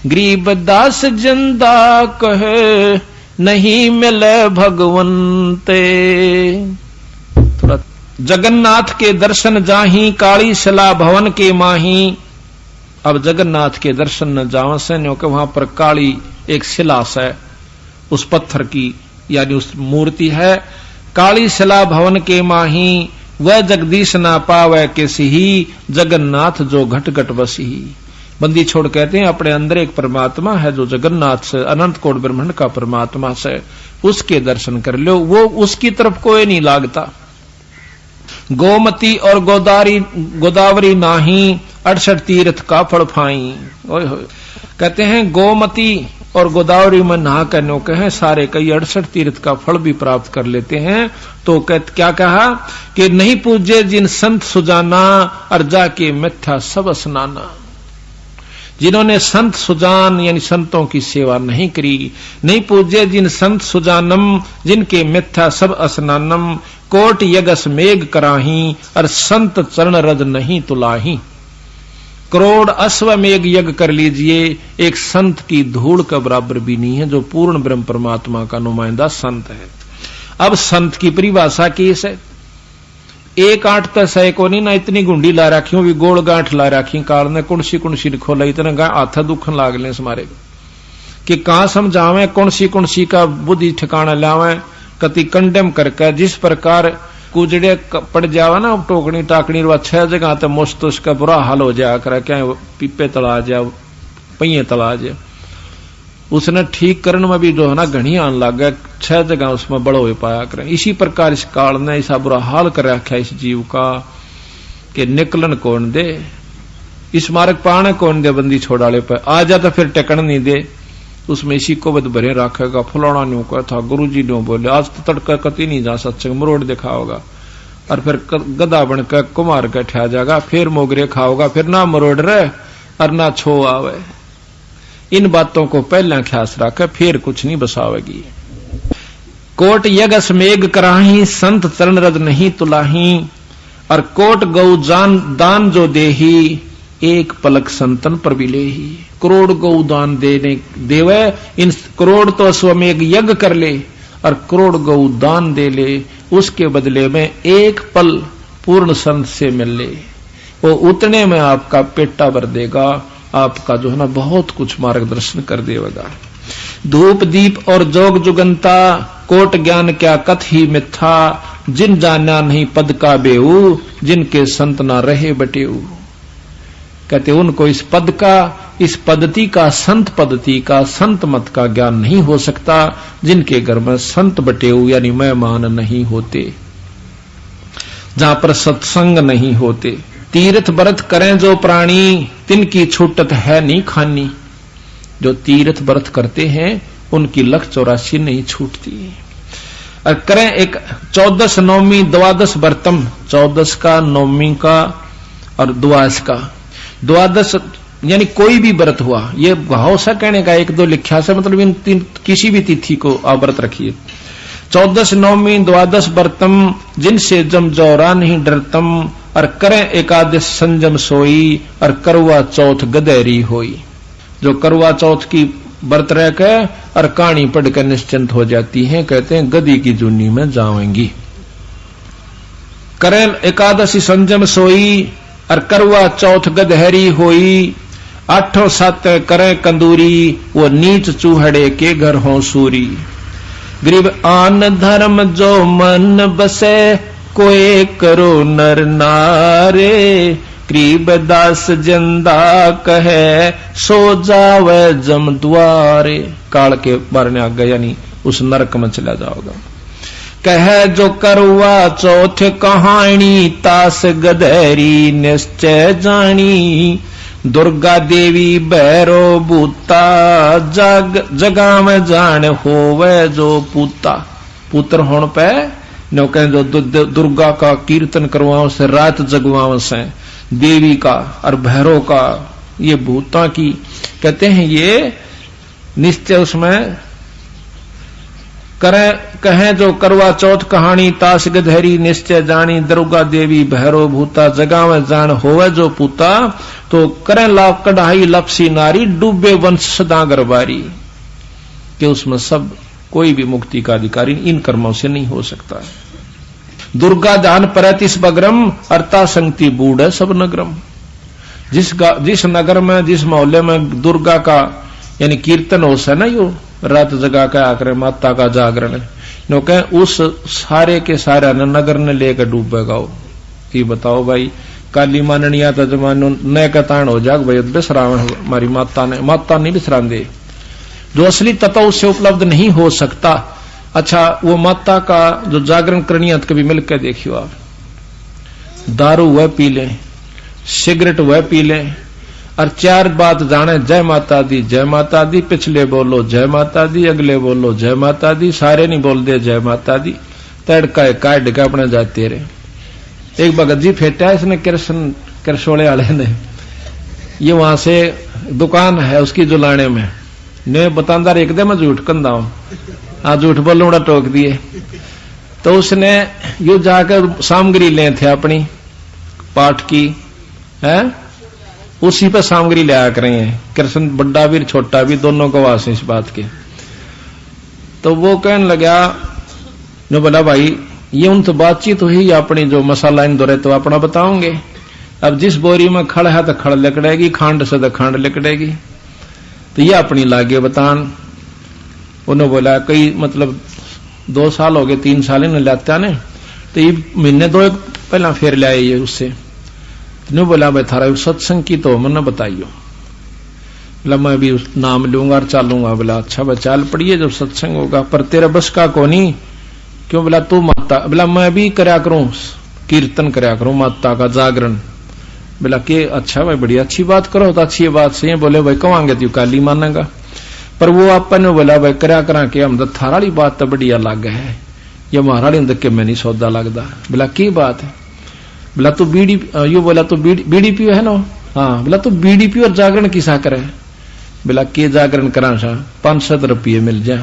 गरीब दास जिंदा कहे नहीं मिले भगवंते। थोड़ा जगन्नाथ के दर्शन जाही काली शिला भवन के माही। अब जगन्नाथ के दर्शन न जावा से क्योंकि वहां पर काली एक शिला है उस पत्थर की यानी उस मूर्ति है। काली शिला भवन के माही वह जगदीश ना पावे किसी ही जगन्नाथ जो घट घट बसी। बंदी छोड़ कहते हैं अपने अंदर एक परमात्मा है जो जगन्नाथ से अनंत कोट ब्रह्मांड का परमात्मा से उसके दर्शन कर लो वो उसकी तरफ कोई नहीं लागता। गोमती और गोदावरी नाही 68 तीर्थ का फल फाई। कहते हैं गोमती और गोदावरी में नहा करने कहे सारे कई 68 तीर्थ का फल भी प्राप्त कर लेते हैं। तो क्या कहा कि नहीं पूजे जिन संत सुजाना अर्जा के मिथ्या सब स्नाना। जिन्होंने संत सुजान यानी संतों की सेवा नहीं करी। नहीं पूजे जिन संत सुजानम जिनके मिथ्या सब स्नानम कोट यगस मेघ कराही और संत चरण रज नहीं तुलाही। करोड़ अश्वमेघ यज्ञ कर लीजिए एक संत की धूल का बराबर भी नहीं है जो पूर्ण ब्रह्म परमात्मा का नुमाइंदा संत है। अब संत की परिभाषा किस है। एक आठ तो सह को नहीं ना इतनी गुंडी ला रखी भी गोल गांठ ला रखी काल ने कुणसी खोला इतना हाथ दुखन लाग ले मारे कि कहां समझावे कुणसी का बुद्धि ठिकाना लावे कति कंडेम करके जिस प्रकार कुजड़े पड़ जावा ना टोकनी टाकनी 6 जगह तो मुश्त उसका बुरा हाल हो जाया करे क्या पीपे तला जाए पहिए तला जाए उसने ठीक करने में भी जो है ना घनी आन लग गया 6 जगह उसमें बड़ो हो पाया करें। इसी प्रकार इस काल ने ऐसा बुरा हाल कर रखा इस जीव का कि निकलन कौन दे इस मार्ग पाने कौन दे। बंदी छोड़ाले पर आ जा तो फिर टेकन नहीं दे उसमें इसी को बद भरे रखेगा। फुलाना नहीं कहा था गुरु जी ने बोले आज तो तड़का कति नहीं जा सत्संग मरोड़ दिखाओगा और फिर गदा बनकर कुमार के ठा जाएगा फिर मोगरे खाओगा फिर ना मरोड़ रहे और ना छो आवे। इन बातों को पहले ख्यास रखे फिर कुछ नहीं बसावेगी। कोट यगस मेघ कराही संत चरण रज नहीं तुलाही और कोट गौ जान दान जो देही एक पलक संतन पर भी लेही। करोड़ गौ दान देवे इन करोड़ तो अश्वमेघ यज्ञ कर ले और करोड़ गौ दान दे ले उसके बदले में एक पल पूर्ण संत से मिल ले वो उतने में आपका पेटा भर देगा आपका जो है ना बहुत कुछ मार्गदर्शन कर देगा। धूप दीप और जोग जुगंता कोट ज्ञान क्या कथ ही मिथ्या जिन जाना नहीं पद का बेऊ जिनके संत ना रहे बटेऊ। कहते उनको इस पद का इस पद्धति का संत पद्धति का संत मत का ज्ञान नहीं हो सकता जिनके घर में संत बटेऊ यानी मेहमान नहीं होते जहां पर सत्संग नहीं होते। तीर्थ व्रत करें जो प्राणी तिनकी छूटत है नहीं खानी। जो तीर्थ व्रत करते हैं उनकी 184 नहीं छूटती। और करें एक 14 नवमी द्वादश व्रतम 14 का नवमी का और द्वादश का। द्वादश यानी कोई भी व्रत हुआ ये भाव सा कहने का 1-2 लिखा से मतलब इन किसी भी तिथि को आप व्रत रखिए। 14 नवमी द्वादश व्रतम जिनसे जम जौरा नहीं डरतम और करें एकादश संजम सोई और करवा चौथ गदेरी होई। जो करवा चौथ की व्रत रह के और कहानी पढ़कर निश्चिंत हो जाती हैं कहते हैं गदी की जूनी में जाएंगी। करें एकादशी संजम सोई और करवा चौथ गदहरी होई। 8-7 करें कंदूरी वो नीच चूहड़े के घर हो सूरी। गरीब आन धर्म जो मन बसे कोई करो नर नारे। गरीब दास जिंदा कहे सो जावे जम द्वारे। काल के मारने आ गया यानी उस नरक में चला जाओगा। कह जो करवा चौथ कहानी तास गधेरी निश्चय जानी। दुर्गा देवी भैरो बूता जगा में जान होवे जो पूता। पुत्र होने पे नो कहें जो दुर्गा का कीर्तन करवाओ से रात जगवाओ से देवी का और भैरव का ये भूता की कहते हैं ये निश्चय उसमें कहें जो करवा चौथ कहानी, ताश गधेरी निश्चय जानी, दुर्गा देवी भैरो भूता, जगावे जान होवे जो पूता, तो करें लाभ कढ़ाई लपसी नारी, डूबे वंश सदा गरबारी। कि उसमें सब कोई भी मुक्ति का अधिकारी इन कर्मों से नहीं हो सकता। दुर्गा दान परतिस बग्रम, अर्ता संगति बूढ़ है सब नगरम। जिस नगर में, जिस मोहल्ले में दुर्गा का यानी कीर्तन हो सा ना, यो रात जगा के आकर माता का जागरण, नो कहे उस सारे के सारे नगर ने लेकर डूबेगा। ये बताओ भाई, काली माननिया तो जमानो न कतान हो जाग भाई, बिसरावण हमारी माता नहीं बिसरान दे। जो असली तत्व उससे उपलब्ध नहीं हो सकता। अच्छा, वो माता का जो जागरण करनी है कभी मिलकर देखियो आप। दारू वह पी ले, सिगरेट वह पी ले, और चार बात जाने, जय माता दी जय माता दी, पिछले बोलो जय माता दी, अगले बोलो जय माता दी, सारे नहीं बोल दे जय माता दी, तड़का काट के अपने जाते रहे। एक भगत जी फेटा है इसने कृष्णोले वाले ने, ये वहां से दुकान है उसकी जुलाने में, ने बतांदार एकदम मैं झूठ कंदा हूं, हाँ झूठ बोलूं बड़ा टोक दिए। तो उसने यू जाकर सामग्री ले थे अपनी पाठ की है, उसी पर सामग्री ले आ रहे हैं। कृष्ण बड़ा भी छोटा भी दोनों को वास इस बात के। तो वो कहने लगा, जो बोला भाई ये उन तो बातचीत हुई अपनी, जो मसाला इन दौरे तो अपना बताओगे। अब जिस बोरी में खड़ है तो खड़ लिकड़ेगी, खांड से तो खांड लिकड़ेगी, तो ये अपनी लागे बतान। उन्होंने बोला कई मतलब 2 साल हो गए, 3 साल इन्हें लाता ने, तो ये महीने 2 पहला फिर लाए ये उससे। ने बोला भाई थारा सत्संग की तो मैंने बताइयो। बोला मैं भी नाम लूंगा और चालूंगा। बोला अच्छा भाई चाल पड़िए जब सत्संग होगा, पर तेरा बस का कोनी। क्यों? बोला तू माता। बोला मैं भी करया करूं, कीर्तन करया करूं माता का जागरण। बोला के अच्छा भाई बड़ी अच्छी बात करो, तो अच्छी बात सही। बोले भाई कवांगे तू काली मानेगा, पर वो अपन बोला भाई करया करा के हम तो थारा वाली बात तो बड़ी अलग है, ये हमारा के मैं नहीं सौदा लगता। बोला की बात है? बोला तू बीड़ी यू, बोला तू बीड़ी पियो है ना? हाँ। बोला तू बीड़ी पियो और जागरण किसा करे? बोला के जागरण करा सा 500 रुपये मिल जा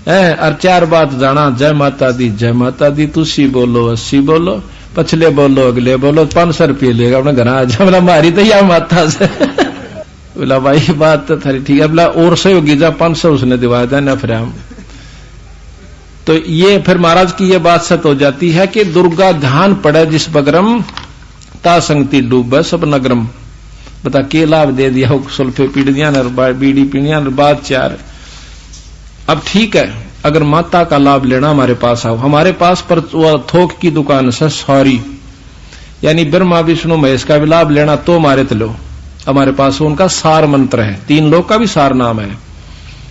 और 4 बात जाना, जय माता दी जय माता दी, तुसी बोलो 80 बोलो, पछले बोलो अगले बोलो, 500 रुपये लेगा अपने घर आ जा। बोला मारी तो या माता से। बोला भाई बात तो थारी ठीक है। बोला और से होगी जा 500 उसने दिवा देना फिर हम। तो ये फिर महाराज की ये बात सत हो जाती है कि दुर्गा ध्यान पड़े जिस बगरम, ता संगति डूबे सब नगरम। बता के लाभ दे दिया हो, सुल्फे पीड़ियां बीड़ी पीड़ियां बात 4। अब ठीक है, अगर माता का लाभ लेना हमारे पास आओ, हमारे पास पर थोक की दुकान से सॉरी यानी ब्रह्मा विष्णु महेश का भी लाभ लेना तो हमारे तो लो। हमारे पास उनका सार मंत्र है, 3 लोग का भी सार नाम है,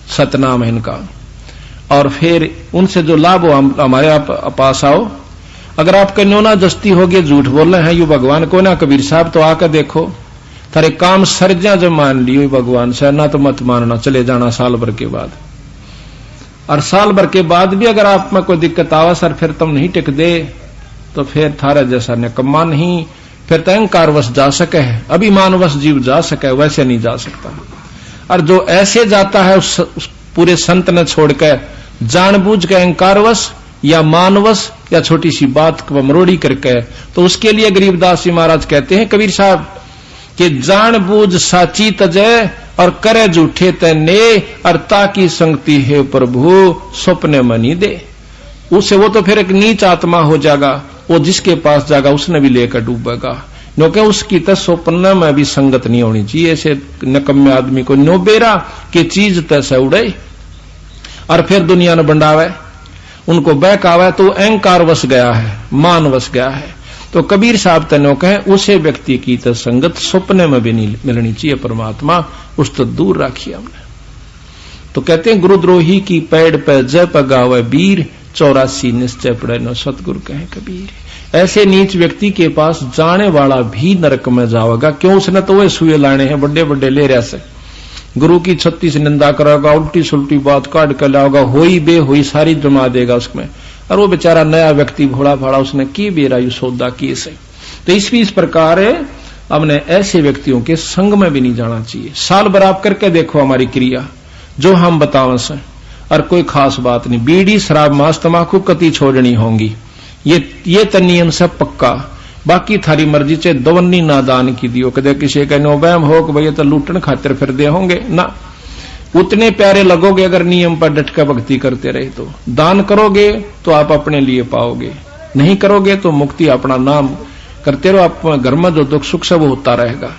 सतनाम है इनका। और फिर उनसे जो लाभ हो हमारे पास आओ। अगर आपके नोना जस्ती हो गए, झूठ बोल रहे हैं यू भगवान को ना कबीर साहब, तो आकर देखो थारे काम सर्जा जब मान लियो भगवान से, ना तो मत मानना, चले जाना साल भर के बाद। और साल भर के बाद भी अगर आप में कोई दिक्कत आवा सर, फिर तुम नहीं टिक दे, तो फिर थारा जैसा निकम्मा नहीं, फिर तो अहंकारवश जा सके है, अभिमानवश जीव जा सके, वैसे नहीं जा सकता। और जो ऐसे जाता है उस पूरे संत ने छोड़कर जानबूझ के अहंकारवश या मानवश या छोटी सी बात को मरोड़ी करके, तो उसके लिए गरीबदास जी महाराज कहते हैं कबीर साहब कि जानबूझ साची तजय और करे झूठे तने, और ताकि संगति है प्रभु स्वप्ने मनी दे। उसे वो तो फिर एक नीच आत्मा हो जाएगा, वो जिसके पास जाएगा उसने भी लेकर डूबेगा, क्योंकि उसकी तो स्वप्न में भी संगत नहीं होनी चाहिए। ऐसे नकम्मे आदमी को नो बेरा कि चीज तैसे उड़े और फिर दुनिया ने बंडावे, उनको बहकावे, तो अहंकार वश गया है, मान वश गया है। तो कबीर साहब तनो कहे उसे व्यक्ति की तो संगत स्वप्ने में भी नहीं मिलनी चाहिए, परमात्मा उस तो दूर राखिए हमने। तो कहते हैं गुरुद्रोही की पैड़ पे जय पगावे वीर, 84 निश्चय पड़े न सतगुरु कहे कबीर। ऐसे नीच व्यक्ति के पास जाने वाला भी नरक में जाएगा। क्यों? उसने तो वह सुए लाने हैं बड़े बड़े ले रहा से, गुरु की 36 निंदा करेगा, उल्टी सुल्टी बात काट कर लाओगा, होई बे होई सारी जमा देगा उसमें। और वो बेचारा नया व्यक्ति भोला भाड़ा, उसने की बेरा यू सौदा की से। तो इस प्रकार हमने ऐसे व्यक्तियों के संग में भी नहीं जाना चाहिए। साल भर आप करके देखो हमारी क्रिया जो हम बताओ से, और कोई खास बात नहीं। बीड़ी शराब मांस तमाकू कति छोड़नी होंगी, ये तो नियम से पक्का। बाकी थारी मर्जी चे दवन्नी ना दान की दियो, कदे किसी का नो वहम हो कि भैया तो लूटन खातिर फिर दे होंगे ना। उतने प्यारे लगोगे अगर नियम पर डट कर भक्ति करते रहे तो। दान करोगे तो आप अपने लिए पाओगे, नहीं करोगे तो मुक्ति अपना नाम करते रहो, आप घर में जो दुख सुख सब होता रहेगा।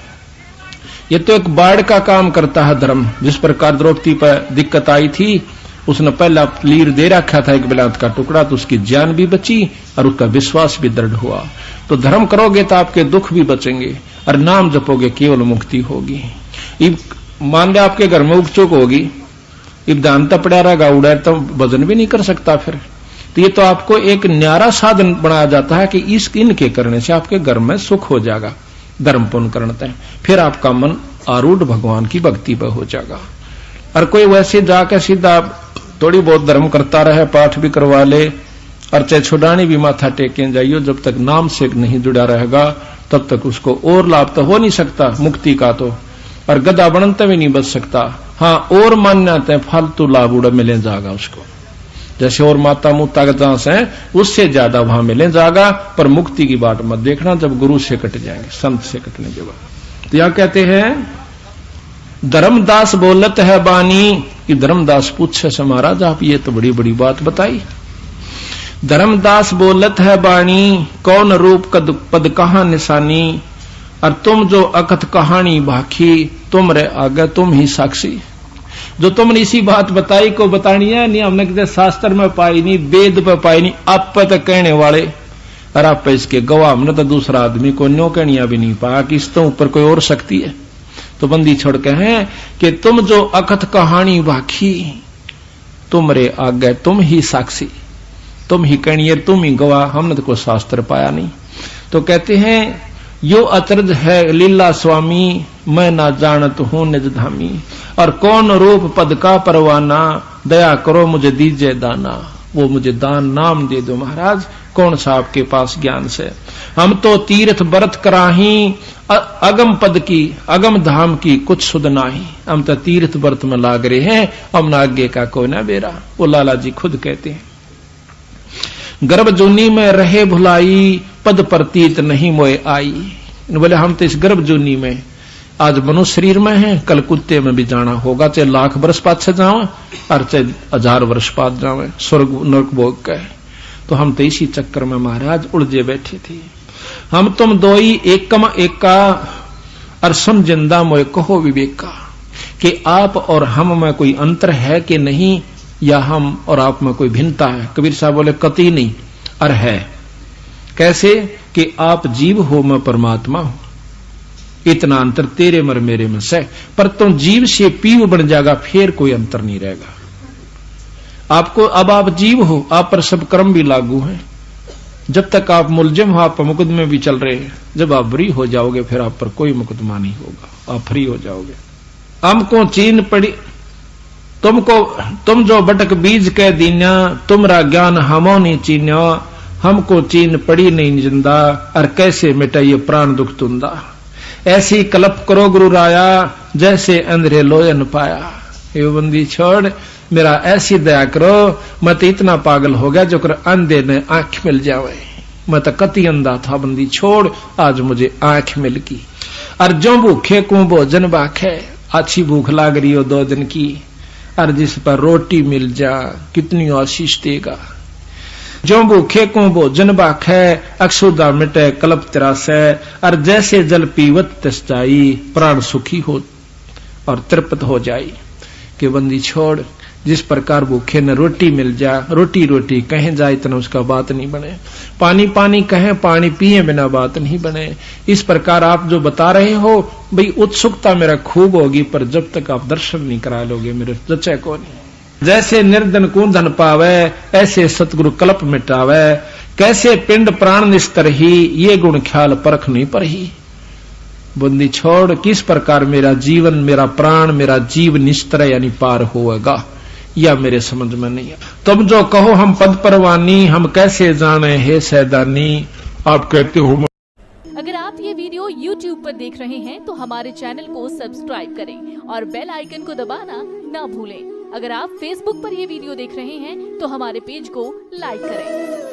ये तो एक बाढ़ का काम करता है धर्म। जिस प्रकार द्रौपदी पर दिक्कत आई थी, उसने पहला लीर दे रखा था एक बिलात का टुकड़ा, तो उसकी जान भी बची और उसका विश्वास भी दृढ़ हुआ। तो धर्म करोगे तो आपके दुख भी बचेंगे और नाम जपोगे केवल मुक्ति होगी। मान लिया आपके घर में उगचुक होगी, इब दान तो पड़ा रहेगा, उड़ा तो वजन भी नहीं कर सकता फिर। तो ये तो आपको एक न्यारा साधन बनाया जाता है कि इनके करने से आपके घर में सुख हो जाएगा, धर्म पुण्य करते हैं, फिर आपका मन आरूढ़ भगवान की भक्ति पर हो जाएगा। और कोई वैसे जाकर सीधा थोड़ी बहुत धर्म करता रहे, पाठ भी करवा ले और चाहे छुड़ानी भी माथा टेके जाइयो, जब तक नाम से नहीं जुड़ा रहेगा तब तक उसको और लाभ तो हो नहीं सकता मुक्ति का तो, और गधा बनते भी नहीं बच सकता। हाँ, और मान्यता फालतू लाभ उड़ा मिले जाएगा उसको, जैसे और माता मुता जहां है उससे ज्यादा वहां मिले जाएगा। पर मुक्ति की बात मत देखना जब गुरु से कट जाएंगे, संत से कटने के बाद। तो यह कहते हैं धर्मदास बोलत है बानी, कि धर्मदास पूछे से महाराज आप ये तो बड़ी बड़ी बात बताई। धर्मदास बोलत है बानी, कौन रूप कद पद कहां निशानी, और तुम जो अकथ कहानी भाखी, तुम रे आगे तुम ही साक्षी। जो तुमने इसी बात बताई को बतानी है नहीं, हमने किसी शास्त्र में पाई नहीं, वेद पे पाई नहीं, आप पे तो कहने वाले और आप पे इसके गवाह। हमने तो दूसरा आदमी को न्यो कहनिया भी नहीं पाया कि इस तो ऊपर कोई और शक्ति है। तो बंदी छोड़ के हैं कि तुम जो अकथ कहानी भाखी, तुम रे आगे तुम ही साक्षी, तुम ही कहनिए, तुम ही गवाह, हमने तो कोई शास्त्र पाया नहीं। तो कहते हैं यो अचरज है लीला स्वामी, मैं ना जानत हूं निज धामी, और कौन रूप पद का परवाना, दया करो मुझे दीजिए दाना। वो मुझे दान नाम दे दो महाराज, कौन सा आपके पास ज्ञान से। हम तो तीर्थ बरत कराही, अगम पद की अगम धाम की कुछ सुध नाही। हम तो तीर्थ व्रत में लाग रहे हैं, हम ना आगे का कोई ना बेरा। वो लाला जी खुद कहते हैं, गर्भ जूनी में रहे भुलाई, पद प्रतीत नहीं मोए आई। बोले हम तो इस गर्भ जूनी में आज मनुष्य शरीर में है, कल कुत्ते में भी जाना होगा, चाहे लाख वर्ष पाछे जावे और चाहे 1000 वर्ष बाद जावे स्वर्ग नरक भोग के। तो हम तो इसी चक्कर में महाराज उलझे बैठे थे। हम तुम दोई एकम एका, और सुन जिंदा मोए कहो विवेका, कि आप और हम में कोई अंतर है कि नहीं, या हम और आप में कोई भिन्नता है। कबीर साहब बोले कति नहीं, और है। कैसे कि आप जीव हो मैं परमात्मा हूं, इतना अंतर तेरे मर मेरे में से। पर तुम जीव से पीव बन जाएगा, फिर कोई अंतर नहीं रहेगा। आपको अब आप जीव हो, आप पर सब कर्म भी लागू हैं। जब तक आप मुलजिम हो, आप मुकदमे भी चल रहे हैं। जब आप फ्री हो जाओगे फिर आप पर कोई मुकदमा नहीं होगा, आप फ्री हो जाओगे। हमको चीन पड़ी तुम जो बटक बीज कह दीना, तुमरा ज्ञान हमो नहीं चीन्यो, हमको चीन पड़ी नहीं जिंदा, और कैसे मिटा ये प्राण दुख तुंदा। ऐसी कल्प करो गुरु राया, जैसे अंधेरे लोयन पाया। ये बंदी छोड़, मेरा ऐसी दया करो, मैं तो इतना पागल हो गया जो कर अंधे ने आंख मिल जावे। मैं तो कति अंधा था, बंदी छोड़, आज मुझे आंख मिल गई। और जो भूखे को भोजन बाखे, अच्छी भूख लाग रही हो 2 दिन की, और जिस पर रोटी मिल जा कितनी आशीष देगा। जो भूखे को भोजन बाखे, अक्षुदा मिटे कल्प तिरासे, और जैसे जल पीवत तस जाई, प्राण सुखी हो और तृप्त हो जाई। कि बंदी छोड़, जिस प्रकार भूखे न रोटी मिल जा, रोटी रोटी कहें जाए इतना उसका बात नहीं बने, पानी पानी कहें पानी पिए बिना बात नहीं बने। इस प्रकार आप जो बता रहे हो भाई, उत्सुकता मेरा खूब होगी, पर जब तक आप दर्शन नहीं करा लोगे मेरे जचे को नहीं। जैसे निर्धन को धन पावे, ऐसे सतगुरु कल्प मिटावे, कैसे पिंड प्राण निस्तर ही, ये गुण ख्याल परख नहीं पर ही। बंदी छोड़, किस प्रकार मेरा जीवन, मेरा प्राण, मेरा जीव निस्तर यानी पार होगा, या मेरे समझ में नहीं है। तुम जो कहो हम पद परवानी, हम कैसे जाने हे सैदानी। आप कहते हो। अगर आप ये वीडियो YouTube पर देख रहे हैं तो हमारे चैनल को सब्सक्राइब करें और बेल आइकन को दबाना ना भूलें। अगर आप Facebook पर ये वीडियो देख रहे हैं तो हमारे पेज को लाइक करें।